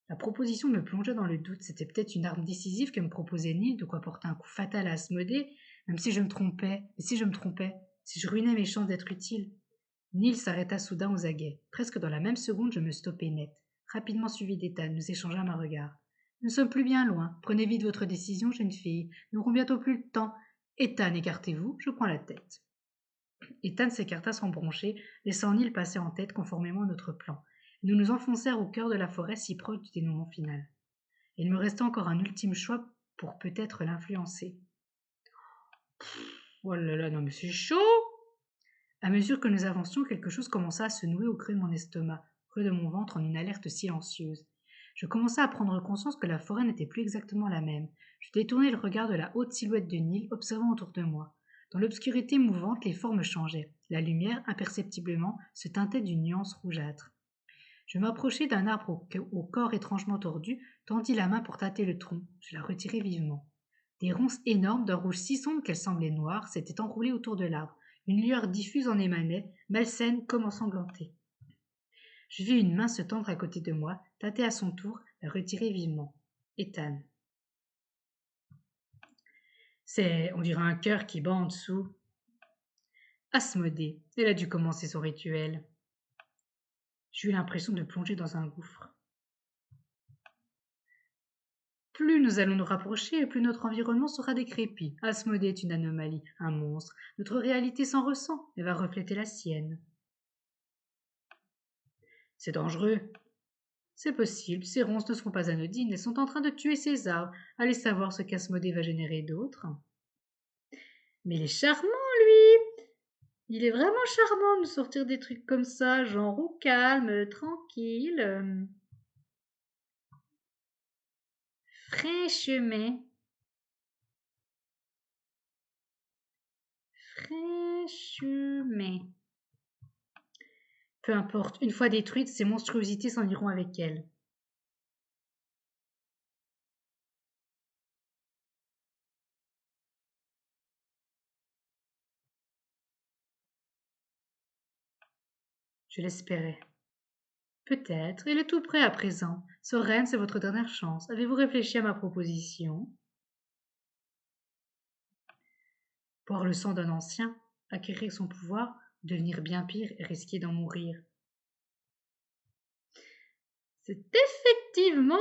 La proposition me plongeait dans le doute. C'était peut-être une arme décisive que me proposait Neil, de quoi porter un coup fatal à Asmodée, même si je me trompais. Mais si je me trompais, si je ruinais mes chances d'être utile. Neil s'arrêta soudain aux aguets. Presque dans la même seconde, je me stoppai net. Rapidement suivi d'Ethan, nous échangeâmes un regard. Nous ne sommes plus bien loin. Prenez vite votre décision, jeune fille. Nous n'aurons bientôt plus le temps. Ethan, écartez-vous, je prends la tête. Ethan s'écarta sans broncher, laissant Neil passer en tête conformément à notre plan. Nous nous enfoncèrent au cœur de la forêt si proche du dénouement final. Il me restait encore un ultime choix pour peut-être l'influencer. Oh là là, non mais c'est chaud! À mesure que nous avancions, quelque chose commença à se nouer au creux de mon estomac, creux de mon ventre en une alerte silencieuse. Je commençai à prendre conscience que la forêt n'était plus exactement la même. Je détournai le regard de la haute silhouette de Neil, observant autour de moi. Dans l'obscurité mouvante, les formes changeaient. La lumière, imperceptiblement, se teintait d'une nuance rougeâtre. Je m'approchai d'un arbre au corps étrangement tordu, tendis la main pour tâter le tronc. Je la retirai vivement. Des ronces énormes, d'un rouge si sombre qu'elles semblaient noires, s'étaient enroulées autour de l'arbre. Une lueur diffuse en émanait, malsaine comme ensanglantée. Je vis une main se tendre à côté de moi, tâter à son tour, la retirer vivement. Ethan. On dirait un cœur qui bat en dessous. Asmodée, elle a dû commencer son rituel. J'eus l'impression de plonger dans un gouffre. Plus nous allons nous rapprocher, plus notre environnement sera décrépit. Asmodée est une anomalie, un monstre. Notre réalité s'en ressent et va refléter la sienne. C'est dangereux. C'est possible, ces ronces ne seront pas anodines, elles sont en train de tuer ces arbres. Allez savoir ce qu'Asmodée va générer d'autre. Mais il est charmant, lui! Il est vraiment charmant de nous sortir des trucs comme ça, genre au calme, tranquille. Fraîchement. Fraîchement. Peu importe, une fois détruites, ces monstruosités s'en iront avec elles. Je l'espérais. Peut-être, il est tout prêt à présent. Soren, c'est votre dernière chance. Avez-vous réfléchi à ma proposition? Boire le sang d'un ancien, acquérir son pouvoir, devenir bien pire et risquer d'en mourir. C'est effectivement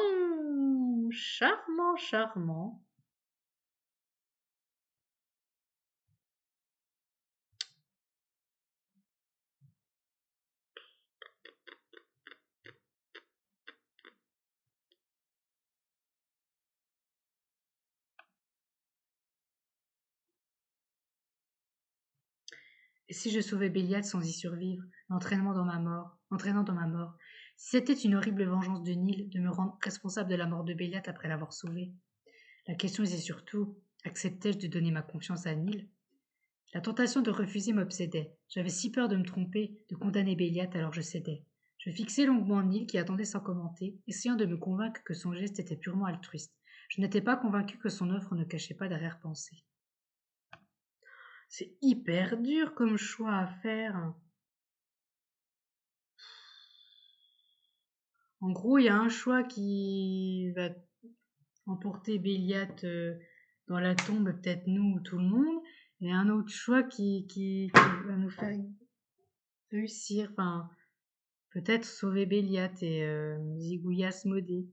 charmant, charmant. Et si je sauvais Béliade sans y survivre, entraînant dans ma mort, si c'était une horrible vengeance de Nil de me rendre responsable de la mort de Béliade après l'avoir sauvée. La question était surtout, acceptais-je de donner ma confiance à Nil? La tentation de refuser m'obsédait. J'avais si peur de me tromper, de condamner Béliade, alors je cédais. Je fixai longuement Nil qui attendait sans commenter, essayant de me convaincre que son geste était purement altruiste. Je n'étais pas convaincu que son offre ne cachait pas d'arrière-pensée. C'est hyper dur comme choix à faire. En gros, il y a un choix qui va emporter Béliat dans la tombe, peut-être nous ou tout le monde, et un autre choix qui va nous faire réussir, enfin, peut-être sauver Béliat et Zigouilla Asmodée.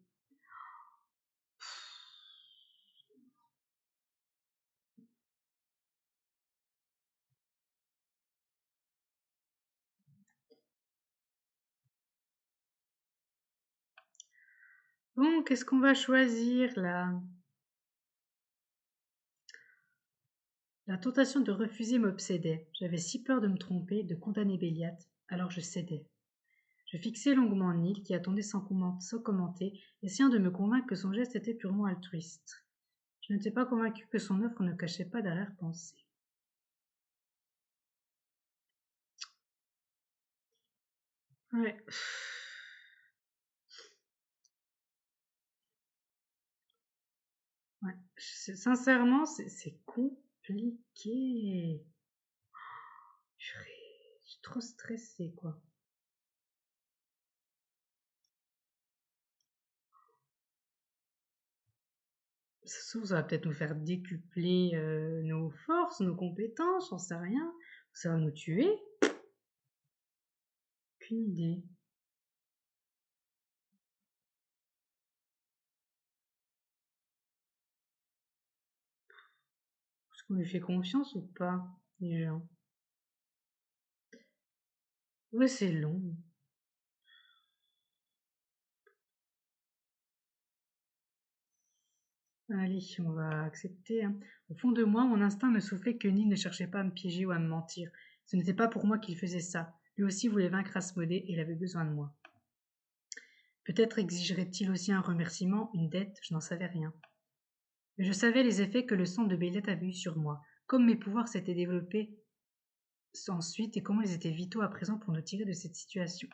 Bon, qu'est-ce qu'on va choisir là? La tentation de refuser m'obsédait. J'avais si peur de me tromper, de condamner Béliat, alors je cédais. Je fixai longuement Nil, qui attendait sans commenter, essayant de me convaincre que son geste était purement altruiste. Je n'étais pas convaincu que son offre ne cachait pas d'arrière-pensée. Ouais. Ouais. Sincèrement, c'est compliqué. Je suis trop stressée, quoi. Ça se trouve, ça va peut-être nous faire décupler nos forces, nos compétences, j'en sais rien. Ça va nous tuer. Aucune idée. Est-ce qu'on lui fait confiance ou pas, déjà? Ouais, c'est long. Allez, on va accepter, hein. Au fond de moi, mon instinct me soufflait que Nil ne cherchait pas à me piéger ou à me mentir. Ce n'était pas pour moi qu'il faisait ça. Lui aussi voulait vaincre Asmodée et il avait besoin de moi. Peut-être exigerait-il aussi un remerciement, une dette, je n'en savais rien. Mais je savais les effets que le sang de Bélette avait eu sur moi, comme mes pouvoirs s'étaient développés ensuite et comment ils étaient vitaux à présent pour nous tirer de cette situation.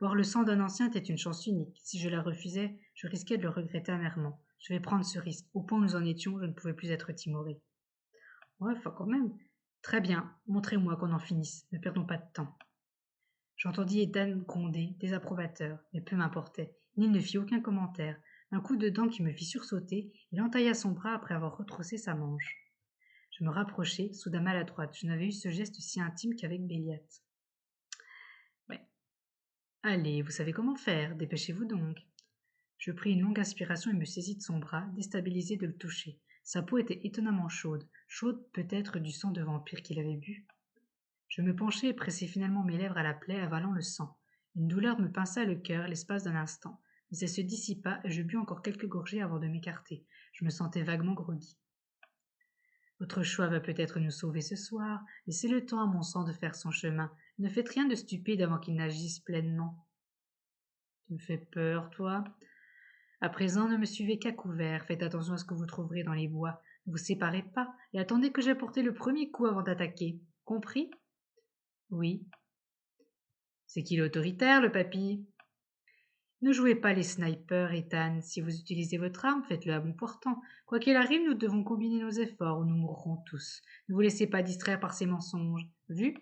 Boire le sang d'un ancien était une chance unique. Si je la refusais, je risquais de le regretter amèrement. Je vais prendre ce risque. Au point où nous en étions, je ne pouvais plus être timoré. Ouais, enfin quand même. Très bien, montrez-moi qu'on en finisse. Ne perdons pas de temps. J'entendis Ethan gronder, désapprobateur, mais peu m'importait. Nil ne fit aucun commentaire. Un coup de dent qui me fit sursauter, il entailla son bras après avoir retroussé sa manche. Je me rapprochai, soudain maladroite. Je n'avais eu ce geste si intime qu'avec Béliat. Ouais. Allez, vous savez comment faire, dépêchez-vous donc. Je pris une longue inspiration et me saisis de son bras, déstabilisé de le toucher. Sa peau était étonnamment chaude, chaude peut-être du sang de vampire qu'il avait bu. Je me penchai et pressai finalement mes lèvres à la plaie, avalant le sang. Une douleur me pinça le cœur l'espace d'un instant, mais elle se dissipa et je bus encore quelques gorgées avant de m'écarter. Je me sentais vaguement groggy. Votre choix va peut-être nous sauver ce soir. Laissez le temps à mon sang de faire son chemin. Ne faites rien de stupide avant qu'il n'agisse pleinement. Tu me fais peur, toi. À présent, ne me suivez qu'à couvert, faites attention à ce que vous trouverez dans les bois, ne vous séparez pas, et attendez que j'aie porté le premier coup avant d'attaquer. Compris? Oui. C'est qu'il est autoritaire, le papy. Ne jouez pas les snipers, Ethan. Si vous utilisez votre arme, faites-le à bon portant. Quoi qu'il arrive, nous devons combiner nos efforts ou nous mourrons tous. Ne vous laissez pas distraire par ces mensonges. Vu?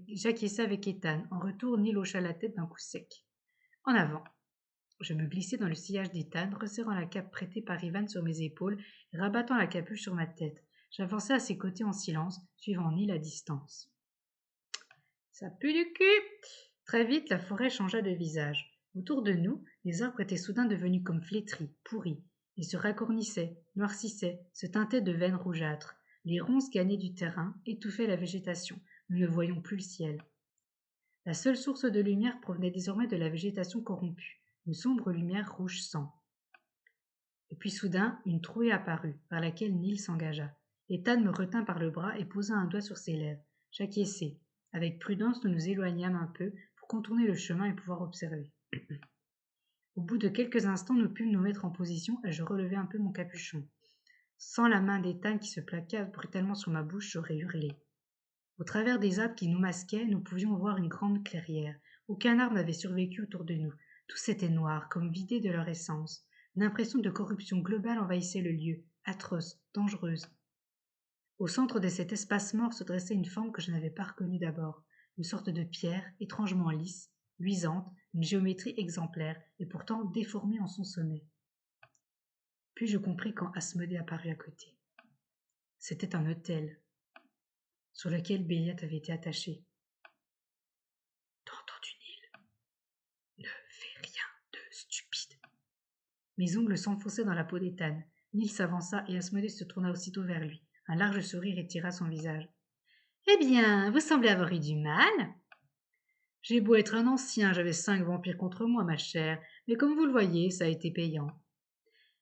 J'acquiesçai avec Ethan. En retour, Neil hocha la tête d'un coup sec. En avant. Je me glissai dans le sillage d'Ethan, resserrant la cape prêtée par Ivan sur mes épaules et rabattant la capuche sur ma tête. J'avançai à ses côtés en silence, suivant Neil à distance. Ça pue du cul! Très vite, la forêt changea de visage. Autour de nous, les arbres étaient soudain devenus comme flétris, pourris. Ils se racornissaient, noircissaient, se teintaient de veines rougeâtres. Les ronces gagnaient du terrain, étouffaient la végétation. Nous ne voyions plus le ciel. La seule source de lumière provenait désormais de la végétation corrompue, une sombre lumière rouge sang. Et puis soudain, une trouée apparut, par laquelle Neil s'engagea. Ethan me retint par le bras et posa un doigt sur ses lèvres. J'acquiesçai. Avec prudence, nous nous éloignâmes un peu pour contourner le chemin et pouvoir observer. Au bout de quelques instants, nous pûmes nous mettre en position et je relevai un peu mon capuchon. Sans la main d'Ethan qui se plaqua brutalement sur ma bouche, j'aurais hurlé. Au travers des arbres qui nous masquaient, nous pouvions voir une grande clairière. Aucun arbre n'avait survécu autour de nous. Tous étaient noirs, comme vidés de leur essence. Une impression de corruption globale envahissait le lieu, atroce, dangereuse. Au centre de cet espace mort se dressait une forme que je n'avais pas reconnue d'abord, une sorte de pierre étrangement lisse, luisante, une géométrie exemplaire, et pourtant déformée en son sommet. Puis je compris quand Asmodée apparut à côté. C'était un autel, sur lequel Béliat avait été attaché. T'as entendu, Neil? Ne fais rien de stupide. Mes ongles s'enfonçaient dans la peau d'Ethan. Neil s'avança et Asmodée se tourna aussitôt vers lui. Un large sourire étira son visage. Eh bien, vous semblez avoir eu du mal. J'ai beau être un ancien, j'avais 5 vampires contre moi, ma chère, mais comme vous le voyez, ça a été payant.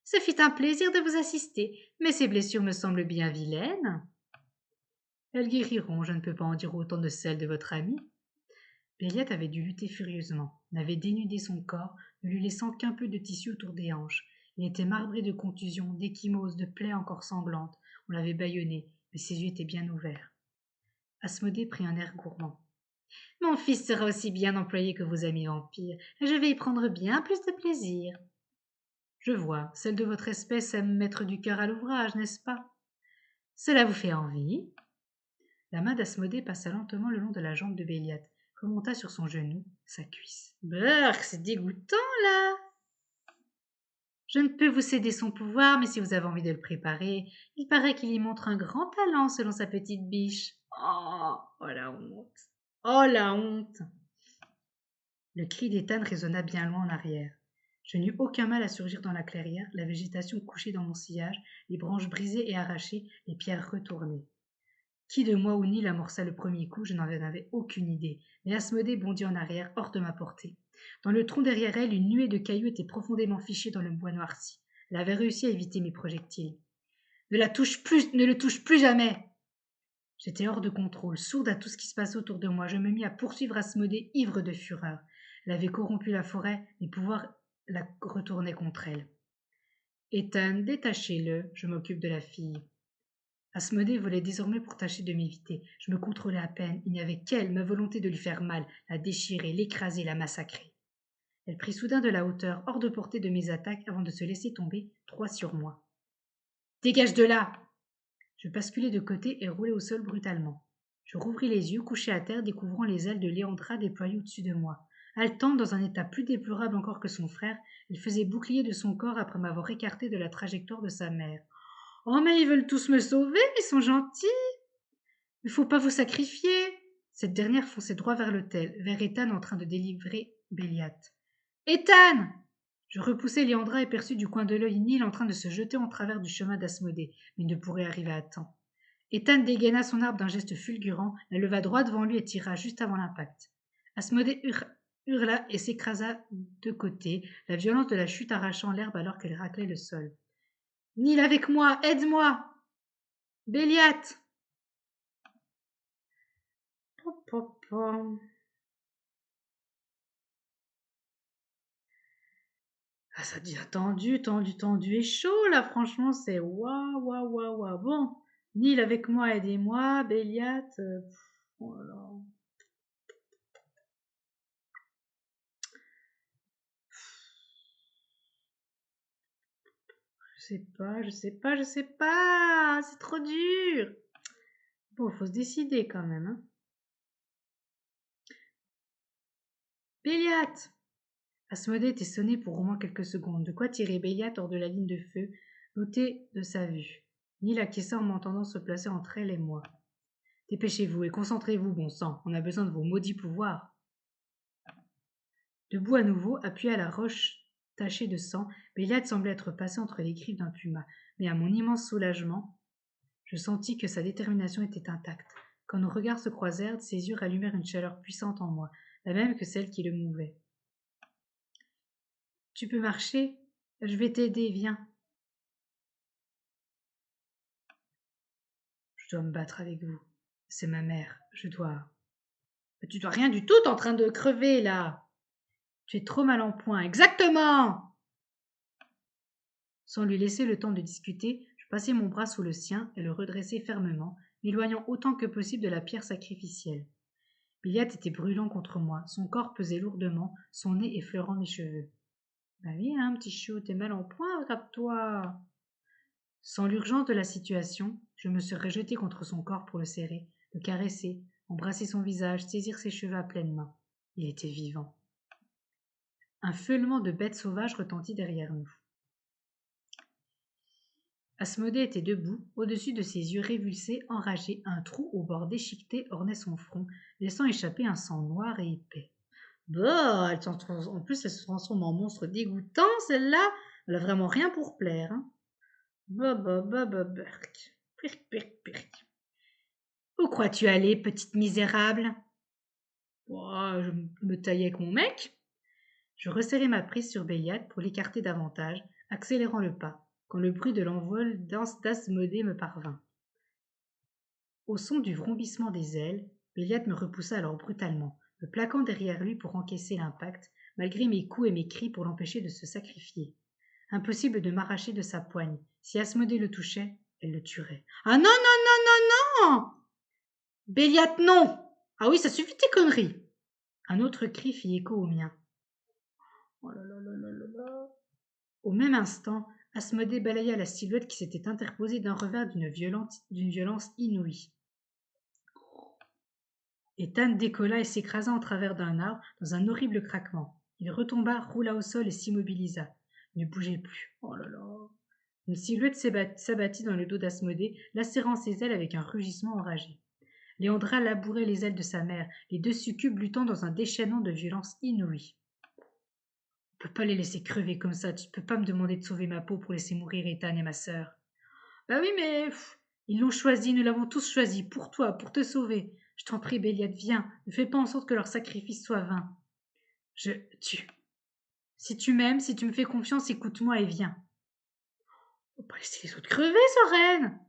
Ce fut un plaisir de vous assister, mais ces blessures me semblent bien vilaines. Elles guériront, je ne peux pas en dire autant de celles de votre ami. Béliat avait dû lutter furieusement, n'avait dénudé son corps, ne lui laissant qu'un peu de tissu autour des hanches. Il était marbré de contusions, d'échymoses, de plaies encore sanglantes. On l'avait bâillonné, mais ses yeux étaient bien ouverts. Asmodée prit un air gourmand. Mon fils sera aussi bien employé que vos amis vampires, et je vais y prendre bien plus de plaisir. Je vois, celle de votre espèce aime mettre du cœur à l'ouvrage, n'est-ce pas? Cela vous fait envie? La main d'Asmodée passa lentement le long de la jambe de Béliat, remonta sur son genou, sa cuisse. Brrr, c'est dégoûtant, là! Je ne peux vous céder son pouvoir, mais si vous avez envie de le préparer, il paraît qu'il y montre un grand talent selon sa petite biche. Oh la honte! Oh la honte! Le cri d'Ethan résonna bien loin en arrière. Je n'eus aucun mal à surgir dans la clairière, la végétation couchée dans mon sillage, les branches brisées et arrachées, les pierres retournées. Qui de moi ou Neil amorça le premier coup, je n'en avais aucune idée, mais Asmodée bondit en arrière, hors de ma portée. Dans le tronc derrière elle, une nuée de cailloux était profondément fichée dans le bois noirci. Elle avait réussi à éviter mes projectiles. Ne le touche plus jamais! J'étais hors de contrôle, sourde à tout ce qui se passait autour de moi. Je me mis à poursuivre Asmodée, ivre de fureur. Elle avait corrompu la forêt, mes pouvoirs la retournaient contre elle. Ethan, détachez-le, je m'occupe de la fille. Asmodée volait désormais pour tâcher de m'éviter. Je me contrôlais à peine. Il n'y avait qu'elle, ma volonté de lui faire mal, la déchirer, l'écraser, la massacrer. Elle prit soudain de la hauteur, hors de portée de mes attaques, avant de se laisser tomber, droit sur moi. Dégage de là! Je basculai de côté et roulai au sol brutalement. Je rouvris les yeux, couché à terre, découvrant les ailes de Léandra déployées au-dessus de moi. Haletante, dans un état plus déplorable encore que son frère, elle faisait bouclier de son corps après m'avoir écarté de la trajectoire de sa mère. Oh, mais ils veulent tous me sauver, ils sont gentils! Il faut pas vous sacrifier! Cette dernière fonçait droit vers l'autel, vers Ethan en train de délivrer Béliat. Ethan! Je repoussai Léandra et perçus du coin de l'œil Neil en train de se jeter en travers du chemin d'Asmodée, mais il ne pourrait arriver à temps. Ethan dégaina son arbre d'un geste fulgurant, la leva droit devant lui et tira juste avant l'impact. Asmodée hurla et s'écrasa de côté, la violence de la chute arrachant l'herbe alors qu'elle raclait le sol. Neil avec moi, aide-moi! Béliat! Ah, ça devient tendu et chaud, là, franchement, c'est waouh, waouh, waouh, waouh. Bon, Neil avec moi, aidez-moi, Béliat, oh là là. Je sais pas, c'est trop dur. Bon, faut se décider quand même, hein. Béliat! Asmodée était sonné pour au moins quelques secondes, de quoi tirer Béliat hors de la ligne de feu, l'ôter de sa vue. Neil acquiesça en m'entendant se placer entre elle et moi. Dépêchez-vous et concentrez-vous, bon sang, on a besoin de vos maudits pouvoirs. Debout à nouveau, appuyé à la roche tachée de sang, Béliat semblait être passé entre les griffes d'un puma, mais à mon immense soulagement, je sentis que sa détermination était intacte. Quand nos regards se croisèrent, ses yeux rallumèrent une chaleur puissante en moi, la même que celle qui le mouvait. Tu peux marcher? Je vais t'aider, viens. Je dois me battre avec vous. C'est ma mère, je dois. Mais tu dois rien du tout, t'es en train de crever là. Tu es trop mal en point, exactement! Sans lui laisser le temps de discuter, je passai mon bras sous le sien et le redressai fermement, m'éloignant autant que possible de la pierre sacrificielle. Béliat était brûlant contre moi, son corps pesait lourdement, son nez effleurant mes cheveux. Bah oui, hein, petit chou, t'es mal en point, attrape-toi. Sans l'urgence de la situation, je me serais jeté contre son corps pour le serrer, le caresser, embrasser son visage, saisir ses cheveux à pleine main. Il était vivant. Un feulement de bêtes sauvages retentit derrière nous. Asmodée était debout, au-dessus de ses yeux révulsés, enragés, un trou au bord déchiqueté ornait son front, laissant échapper un sang noir et épais. Bah, en plus, elle se transforme en monstre dégoûtant, celle-là. Elle a vraiment rien pour plaire, hein. Bah, bah, bah, bah, berk. Pirk, pirk, pirk. Où crois-tu aller, petite misérable? Bah, je me taillais avec mon mec. Je resserrai ma prise sur Béliat pour l'écarter davantage, accélérant le pas, quand le bruit de l'envol d'Asmodée me parvint. Au son du vrombissement des ailes, Béliat me repoussa alors brutalement, me plaquant derrière lui pour encaisser l'impact, malgré mes coups et mes cris pour l'empêcher de se sacrifier. Impossible de m'arracher de sa poigne. Si Asmodée le touchait, elle le tuerait. Ah non, non, non, non, non! Béliat, non! Ah oui, ça suffit tes conneries! Un autre cri fit écho au mien. Oh là là là là là là. Au même instant, Asmodée balaya la silhouette qui s'était interposée d'un revers d'une violence inouïe. Ethan décolla et s'écrasa en travers d'un arbre dans un horrible craquement. Il retomba, roula au sol et s'immobilisa. Il ne bougeait plus. Oh là là. Une silhouette s'abattit dans le dos d'Asmodée, lacérant ses ailes avec un rugissement enragé. Léandra labourait les ailes de sa mère, les deux succubes luttant dans un déchaînement de violence inouïe. On peut pas les laisser crever comme ça, tu peux pas me demander de sauver ma peau pour laisser mourir Ethan et ma sœur. Bah oui, mais ils l'ont choisi, nous l'avons tous choisi, pour toi, pour te sauver. Je t'en prie, Béliat, viens, ne fais pas en sorte que leur sacrifice soit vain. Si tu m'aimes, si tu me fais confiance, écoute-moi et viens. Faut pas laisser les autres crever, Soren.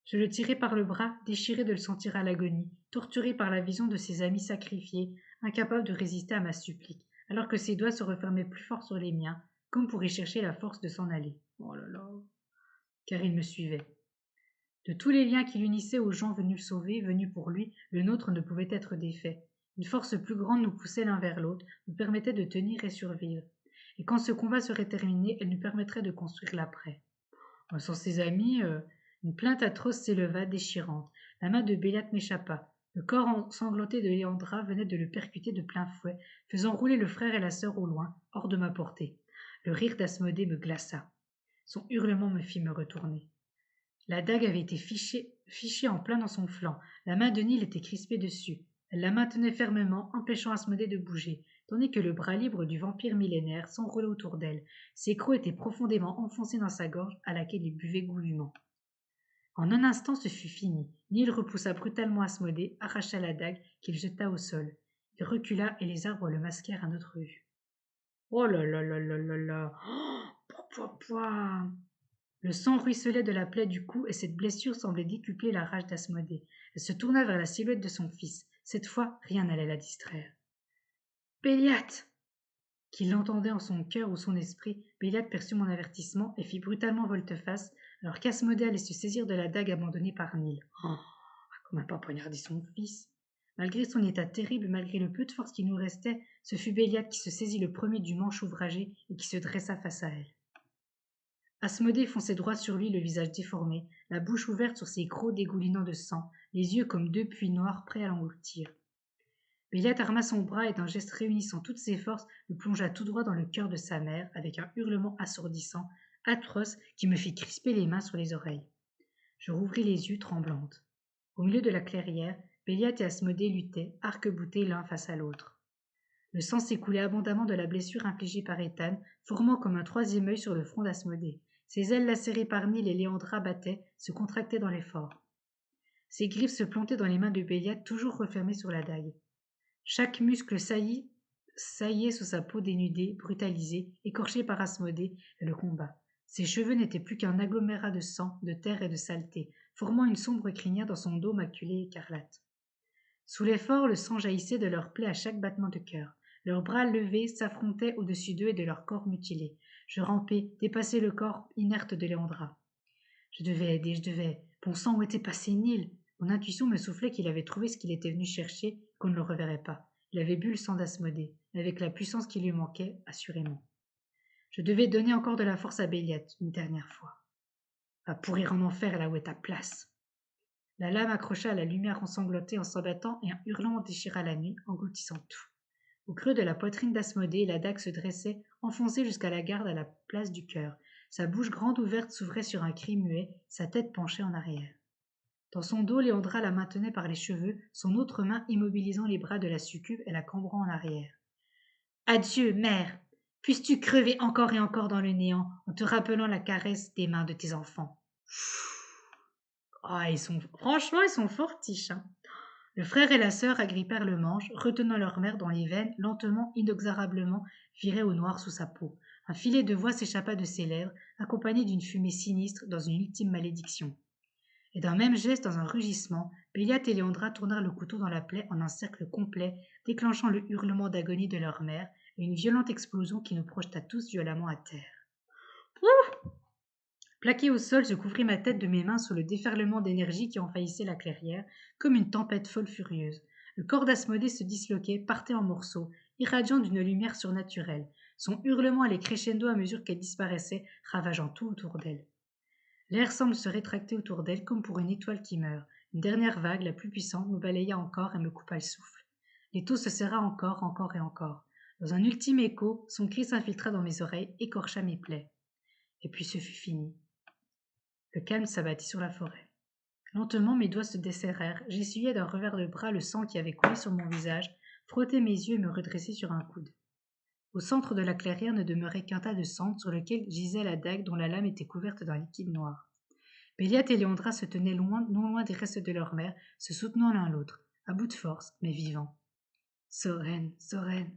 Je le tirai par le bras, déchiré de le sentir à l'agonie, torturé par la vision de ses amis sacrifiés, incapable de résister à ma supplique, alors que ses doigts se refermaient plus fort sur les miens, comme pour y chercher la force de s'en aller. Oh là là. Car il me suivait. De tous les liens qui l'unissaient aux gens venus le sauver, venus pour lui, le nôtre ne pouvait être défait. Une force plus grande nous poussait l'un vers l'autre, nous permettait de tenir et survivre. Et quand ce combat serait terminé, elle nous permettrait de construire l'après. Sans ses amis, une plainte atroce s'éleva, déchirante. La main de Béliat m'échappa. Le corps ensanglanté de Léandra venait de le percuter de plein fouet, faisant rouler le frère et la sœur au loin, hors de ma portée. Le rire d'Asmodée me glaça. Son hurlement me fit me retourner. La dague avait été fichée en plein dans son flanc. La main de Neil était crispée dessus. Elle la maintenait fermement, empêchant Asmodée de bouger, tandis que le bras libre du vampire millénaire s'enroulait autour d'elle. Ses crocs étaient profondément enfoncés dans sa gorge, à laquelle il buvait goulûment. En un instant, ce fut fini. Neil repoussa brutalement Asmodée, arracha la dague, qu'il jeta au sol. Il recula et les arbres le masquèrent à notre vue. Oh là là là là là là! Pouah. Le sang ruisselait de la plaie du cou et cette blessure semblait décupler la rage d'Asmodée. Elle se tourna vers la silhouette de son fils. Cette fois, rien n'allait la distraire. Béliat! Qu'il l'entendait en son cœur ou son esprit, Béliat perçut mon avertissement et fit brutalement volte-face, alors qu'Asmodée allait se saisir de la dague abandonnée par Nil. Oh, comment pas poignarder son fils? Malgré son état terrible, malgré le peu de force qui nous restait, ce fut Béliat qui se saisit le premier du manche ouvragé et qui se dressa face à elle. Asmodée fonçait droit sur lui, le visage déformé, la bouche ouverte sur ses gros dégoulinants de sang, les yeux comme deux puits noirs prêts à l'engloutir. Béliat arma son bras et d'un geste réunissant toutes ses forces, le plongea tout droit dans le cœur de sa mère, avec un hurlement assourdissant, atroce, qui me fit crisper les mains sur les oreilles. Je rouvris les yeux, tremblante. Au milieu de la clairière, Béliat et Asmodée luttaient, arc-boutés l'un face à l'autre. Le sang s'écoulait abondamment de la blessure infligée par Ethan, formant comme un troisième œil sur le front d'Asmodée. Ses ailes lacérées par Nil et Léandra battaient, se contractaient dans l'effort. Ses griffes se plantaient dans les mains de Béliat, toujours refermées sur la dague. Chaque muscle saillait sous sa peau dénudée, brutalisée, écorchée par Asmodée et le combat. Ses cheveux n'étaient plus qu'un agglomérat de sang, de terre et de saleté, formant une sombre crinière dans son dos maculé écarlate. Sous l'effort, le sang jaillissait de leurs plaies à chaque battement de cœur. Leurs bras levés s'affrontaient au-dessus d'eux et de leurs corps mutilés. Je rampais, dépassais le corps inerte de Léandra. Je devais aider, je devais. Bon sang, où était passé Nil? Mon intuition me soufflait qu'il avait trouvé ce qu'il était venu chercher, qu'on ne le reverrait pas. Il avait bu le sang d'Asmodée, avec la puissance qui lui manquait, assurément. Je devais donner encore de la force à Béliat, une dernière fois. Va pourrir en enfer là où est ta place. La lame accrocha à la lumière ensanglantée en s'abattant et un hurlement déchira la nuit, engloutissant tout. Au creux de la poitrine d'Asmodée, la dague se dressait, enfoncée jusqu'à la garde à la place du cœur. Sa bouche grande ouverte s'ouvrait sur un cri muet, sa tête penchée en arrière. Dans son dos, Léandra la maintenait par les cheveux, son autre main immobilisant les bras de la succube et la cambrant en arrière. « Adieu, mère! Puisses-tu crever encore et encore dans le néant en te rappelant la caresse des mains de tes enfants. » Franchement, ils sont fortiches. Hein. Le frère et la sœur agrippèrent le manche, retenant leur mère dans les veines, lentement, inexorablement, virée au noir sous sa peau. Un filet de voix s'échappa de ses lèvres, accompagné d'une fumée sinistre dans une ultime malédiction. Et d'un même geste, dans un rugissement, Béliat et Léandra tournèrent le couteau dans la plaie en un cercle complet, déclenchant le hurlement d'agonie de leur mère et une violente explosion qui nous projeta tous violemment à terre. Ouh! Plaqué au sol, je couvris ma tête de mes mains sous le déferlement d'énergie qui envahissait la clairière, comme une tempête folle furieuse. Le corps d'Asmodée se disloquait, partait en morceaux, irradiant d'une lumière surnaturelle. Son hurlement allait crescendo à mesure qu'elle disparaissait, ravageant tout autour d'elle. L'air semble se rétracter autour d'elle comme pour une étoile qui meurt. Une dernière vague, la plus puissante, me balaya encore et me coupa le souffle. L'étau se serra encore, encore et encore. Dans un ultime écho, son cri s'infiltra dans mes oreilles, écorcha mes plaies. Et puis ce fut fini. Le calme s'abattit sur la forêt. Lentement, mes doigts se desserrèrent. J'essuyai d'un revers de bras le sang qui avait coulé sur mon visage, frottai mes yeux et me redressai sur un coude. Au centre de la clairière ne demeurait qu'un tas de cendres sur lequel gisait la dague dont la lame était couverte d'un liquide noir. Béliat et Léandra se tenaient non loin des restes de leur mère, se soutenant l'un l'autre, à bout de force, mais vivants. Soren, Soren.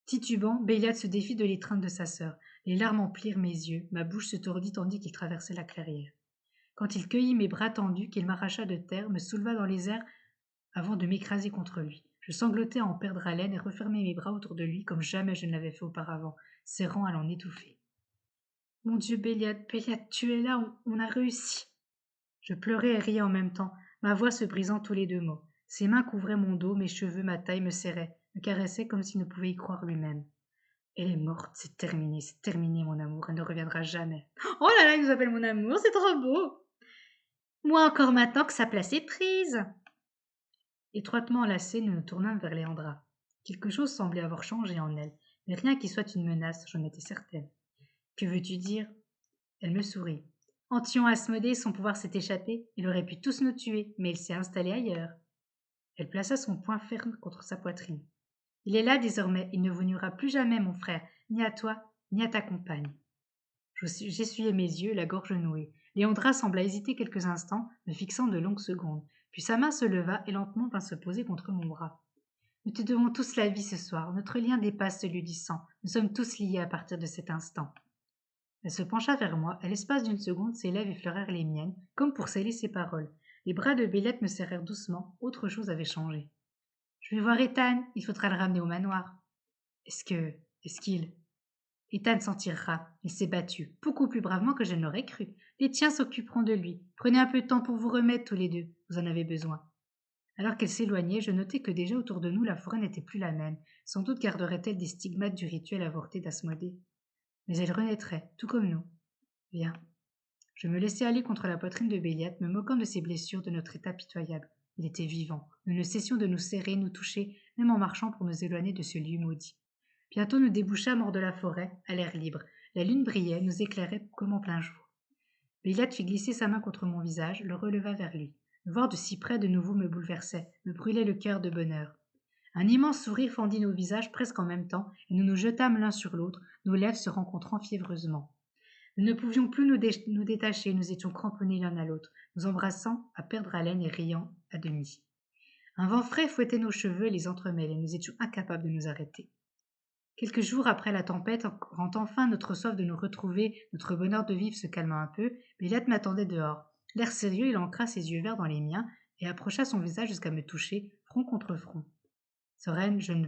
Titubant, Béliat se défit de l'étreinte de sa sœur. Les larmes emplirent mes yeux, ma bouche se tordit tandis qu'il traversait la clairière. Quand il cueillit mes bras tendus, qu'il m'arracha de terre, me souleva dans les airs avant de m'écraser contre lui. Je sanglotais à en perdre haleine et refermai mes bras autour de lui comme jamais je ne l'avais fait auparavant, serrant à l'en étouffer. Mon Dieu, Béliat, tu es là, on a réussi. Je pleurais et riais en même temps, ma voix se brisant tous les deux mots. Ses mains couvraient mon dos, mes cheveux, ma taille me serraient, me caressaient comme s'il ne pouvait y croire lui-même. Elle est morte, c'est terminé mon amour, elle ne reviendra jamais. Oh là là, il nous appelle mon amour, c'est trop beau. Moi encore maintenant que sa place est prise. Étroitement enlacés, nous nous tournâmes vers Léandra. Quelque chose semblait avoir changé en elle, mais rien qui soit une menace, j'en étais certaine. Que veux-tu dire? Elle me sourit. En tuant Asmodée, son pouvoir s'est échappé. Il aurait pu tous nous tuer, mais il s'est installé ailleurs. Elle plaça son poing ferme contre sa poitrine. Il est là désormais, il ne vous nuira plus jamais, mon frère, ni à toi, ni à ta compagne. J'essuyai mes yeux, la gorge nouée. Léandra sembla hésiter quelques instants, me fixant de longues secondes. Puis sa main se leva et lentement vint se poser contre mon bras. Nous te devons tous la vie ce soir. Notre lien dépasse celui du sang. Nous sommes tous liés à partir de cet instant. Elle se pencha vers moi. À l'espace d'une seconde, ses lèvres effleurèrent les miennes, comme pour sceller ses paroles. Les bras de Béliat me serrèrent doucement. Autre chose avait changé. Je vais voir Ethan. Il faudra le ramener au manoir. Est-ce que Est-ce qu'il... Ethan s'en tirera. Il s'est battu, beaucoup plus bravement que je ne l'aurais cru. Les tiens s'occuperont de lui. Prenez un peu de temps pour vous remettre tous les deux. Vous en avez besoin. Alors qu'elle s'éloignait, je notai que déjà autour de nous, la forêt n'était plus la même. Sans doute garderait-elle des stigmates du rituel avorté d'Asmodée. Mais elle renaîtrait, tout comme nous. Bien. Je me laissai aller contre la poitrine de Béliat, me moquant de ses blessures, de notre état pitoyable. Il était vivant. Nous ne cessions de nous serrer, nous toucher, même en marchant pour nous éloigner de ce lieu maudit. Bientôt nous débouchâmes hors de la forêt, à l'air libre. La lune brillait, nous éclairait comme en plein jour. Béliat fit glisser sa main contre mon visage, le releva vers lui. Me voir de si près de nouveau me bouleversait, me brûlait le cœur de bonheur. Un immense sourire fendit nos visages presque en même temps, et nous nous jetâmes l'un sur l'autre, nos lèvres se rencontrant fiévreusement. Nous ne pouvions plus nous détacher, nous étions cramponnés l'un à l'autre, nous embrassant à perdre haleine et riant à demi. Un vent frais fouettait nos cheveux et les entremêlait, nous étions incapables de nous arrêter. Quelques jours après la tempête, quand enfin notre soif de nous retrouver, notre bonheur de vivre se calma un peu, Béliat m'attendait dehors. L'air sérieux, il ancra ses yeux verts dans les miens et approcha son visage jusqu'à me toucher, front contre front. Soren, je ne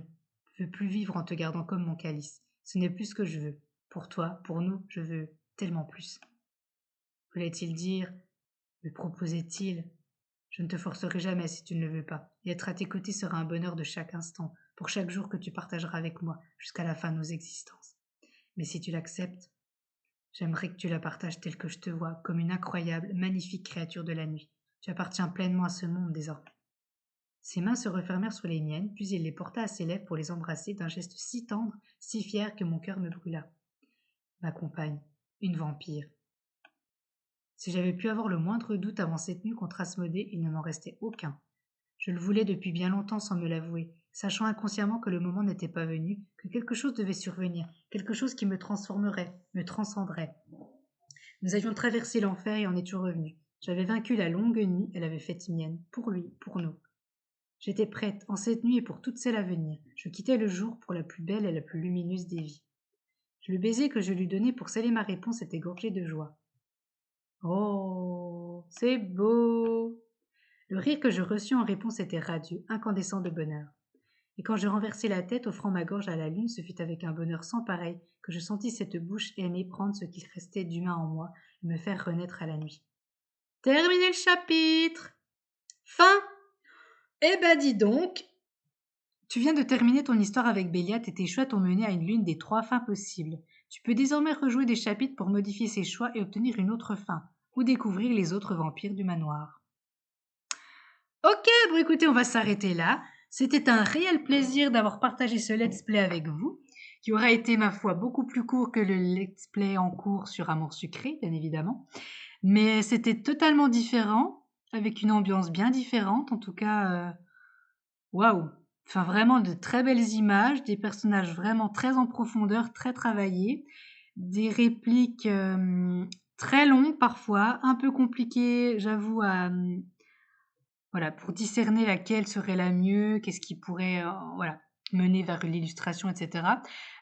veux plus vivre en te gardant comme mon calice. Ce n'est plus ce que je veux. Pour toi, pour nous, je veux tellement plus. Voulait-il dire, me proposait-il? Je ne te forcerai jamais si tu ne le veux pas, et être à tes côtés sera un bonheur de chaque instant, pour chaque jour que tu partageras avec moi, jusqu'à la fin de nos existences. Mais si tu l'acceptes, j'aimerais que tu la partages telle que je te vois, comme une incroyable, magnifique créature de la nuit. Tu appartiens pleinement à ce monde désormais. Ses mains se refermèrent sur les miennes, puis il les porta à ses lèvres pour les embrasser d'un geste si tendre, si fier que mon cœur me brûla. Ma compagne, une vampire. Si j'avais pu avoir le moindre doute avant cette nuit contre Asmodée, il ne m'en restait aucun. Je le voulais depuis bien longtemps sans me l'avouer, sachant inconsciemment que le moment n'était pas venu, que quelque chose devait survenir, quelque chose qui me transformerait, me transcenderait. Nous avions traversé l'enfer et en étions revenus. J'avais vaincu la longue nuit, elle avait fait mienne, pour lui, pour nous. J'étais prête, en cette nuit et pour toutes celles à venir. Je quittais le jour pour la plus belle et la plus lumineuse des vies. Le baiser que je lui donnais pour sceller ma réponse était gorgé de joie. Oh, c'est beau! Le rire que je reçus en réponse était radieux, incandescent de bonheur. Et quand je renversai la tête, offrant ma gorge à la lune, ce fut avec un bonheur sans pareil que je sentis cette bouche aimée prendre ce qu'il restait d'humain en moi et me faire renaître à la nuit. Terminé le chapitre! Fin! Eh ben dis donc! Tu viens de terminer ton histoire avec Béliat et tes choix t'ont mené à l'une des 3 fins possibles. Tu peux désormais rejouer des chapitres pour modifier ces choix et obtenir une autre fin, ou découvrir les autres vampires du manoir. Ok, bon écoutez, on va s'arrêter là. C'était un réel plaisir d'avoir partagé ce let's play avec vous, qui aura été, ma foi, beaucoup plus court que le let's play en cours sur Amour sucré, bien évidemment. Mais c'était totalement différent, avec une ambiance bien différente, en tout cas, waouh! Enfin, vraiment de très belles images, des personnages vraiment très en profondeur, très travaillés, des répliques très longues parfois, un peu compliquées, j'avoue, voilà, pour discerner laquelle serait la mieux, qu'est-ce qui pourrait voilà, mener vers l'illustration, etc.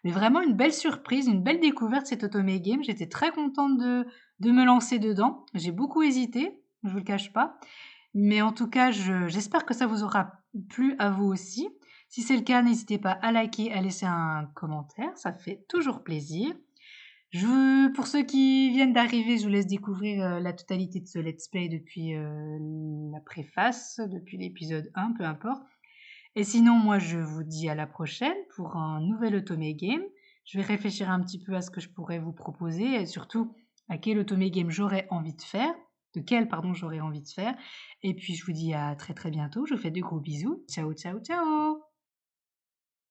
Mais vraiment une belle surprise, une belle découverte cet Otome Game. J'étais très contente de me lancer dedans. J'ai beaucoup hésité, je ne vous le cache pas. Mais en tout cas, j'espère que ça vous aura plu à vous aussi. Si c'est le cas, n'hésitez pas à liker, à laisser un commentaire, ça fait toujours plaisir. Pour ceux qui viennent d'arriver, je vous laisse découvrir la totalité de ce let's play depuis la préface, depuis l'épisode 1, peu importe. Et sinon, moi, je vous dis à la prochaine pour un nouvel Otome Game. Je vais réfléchir un petit peu à ce que je pourrais vous proposer et surtout à quel Otome Game j'aurais envie de faire. De quel, pardon, j'aurais envie de faire. Et puis, je vous dis à très très bientôt. Je vous fais de gros bisous. Ciao, ciao, ciao!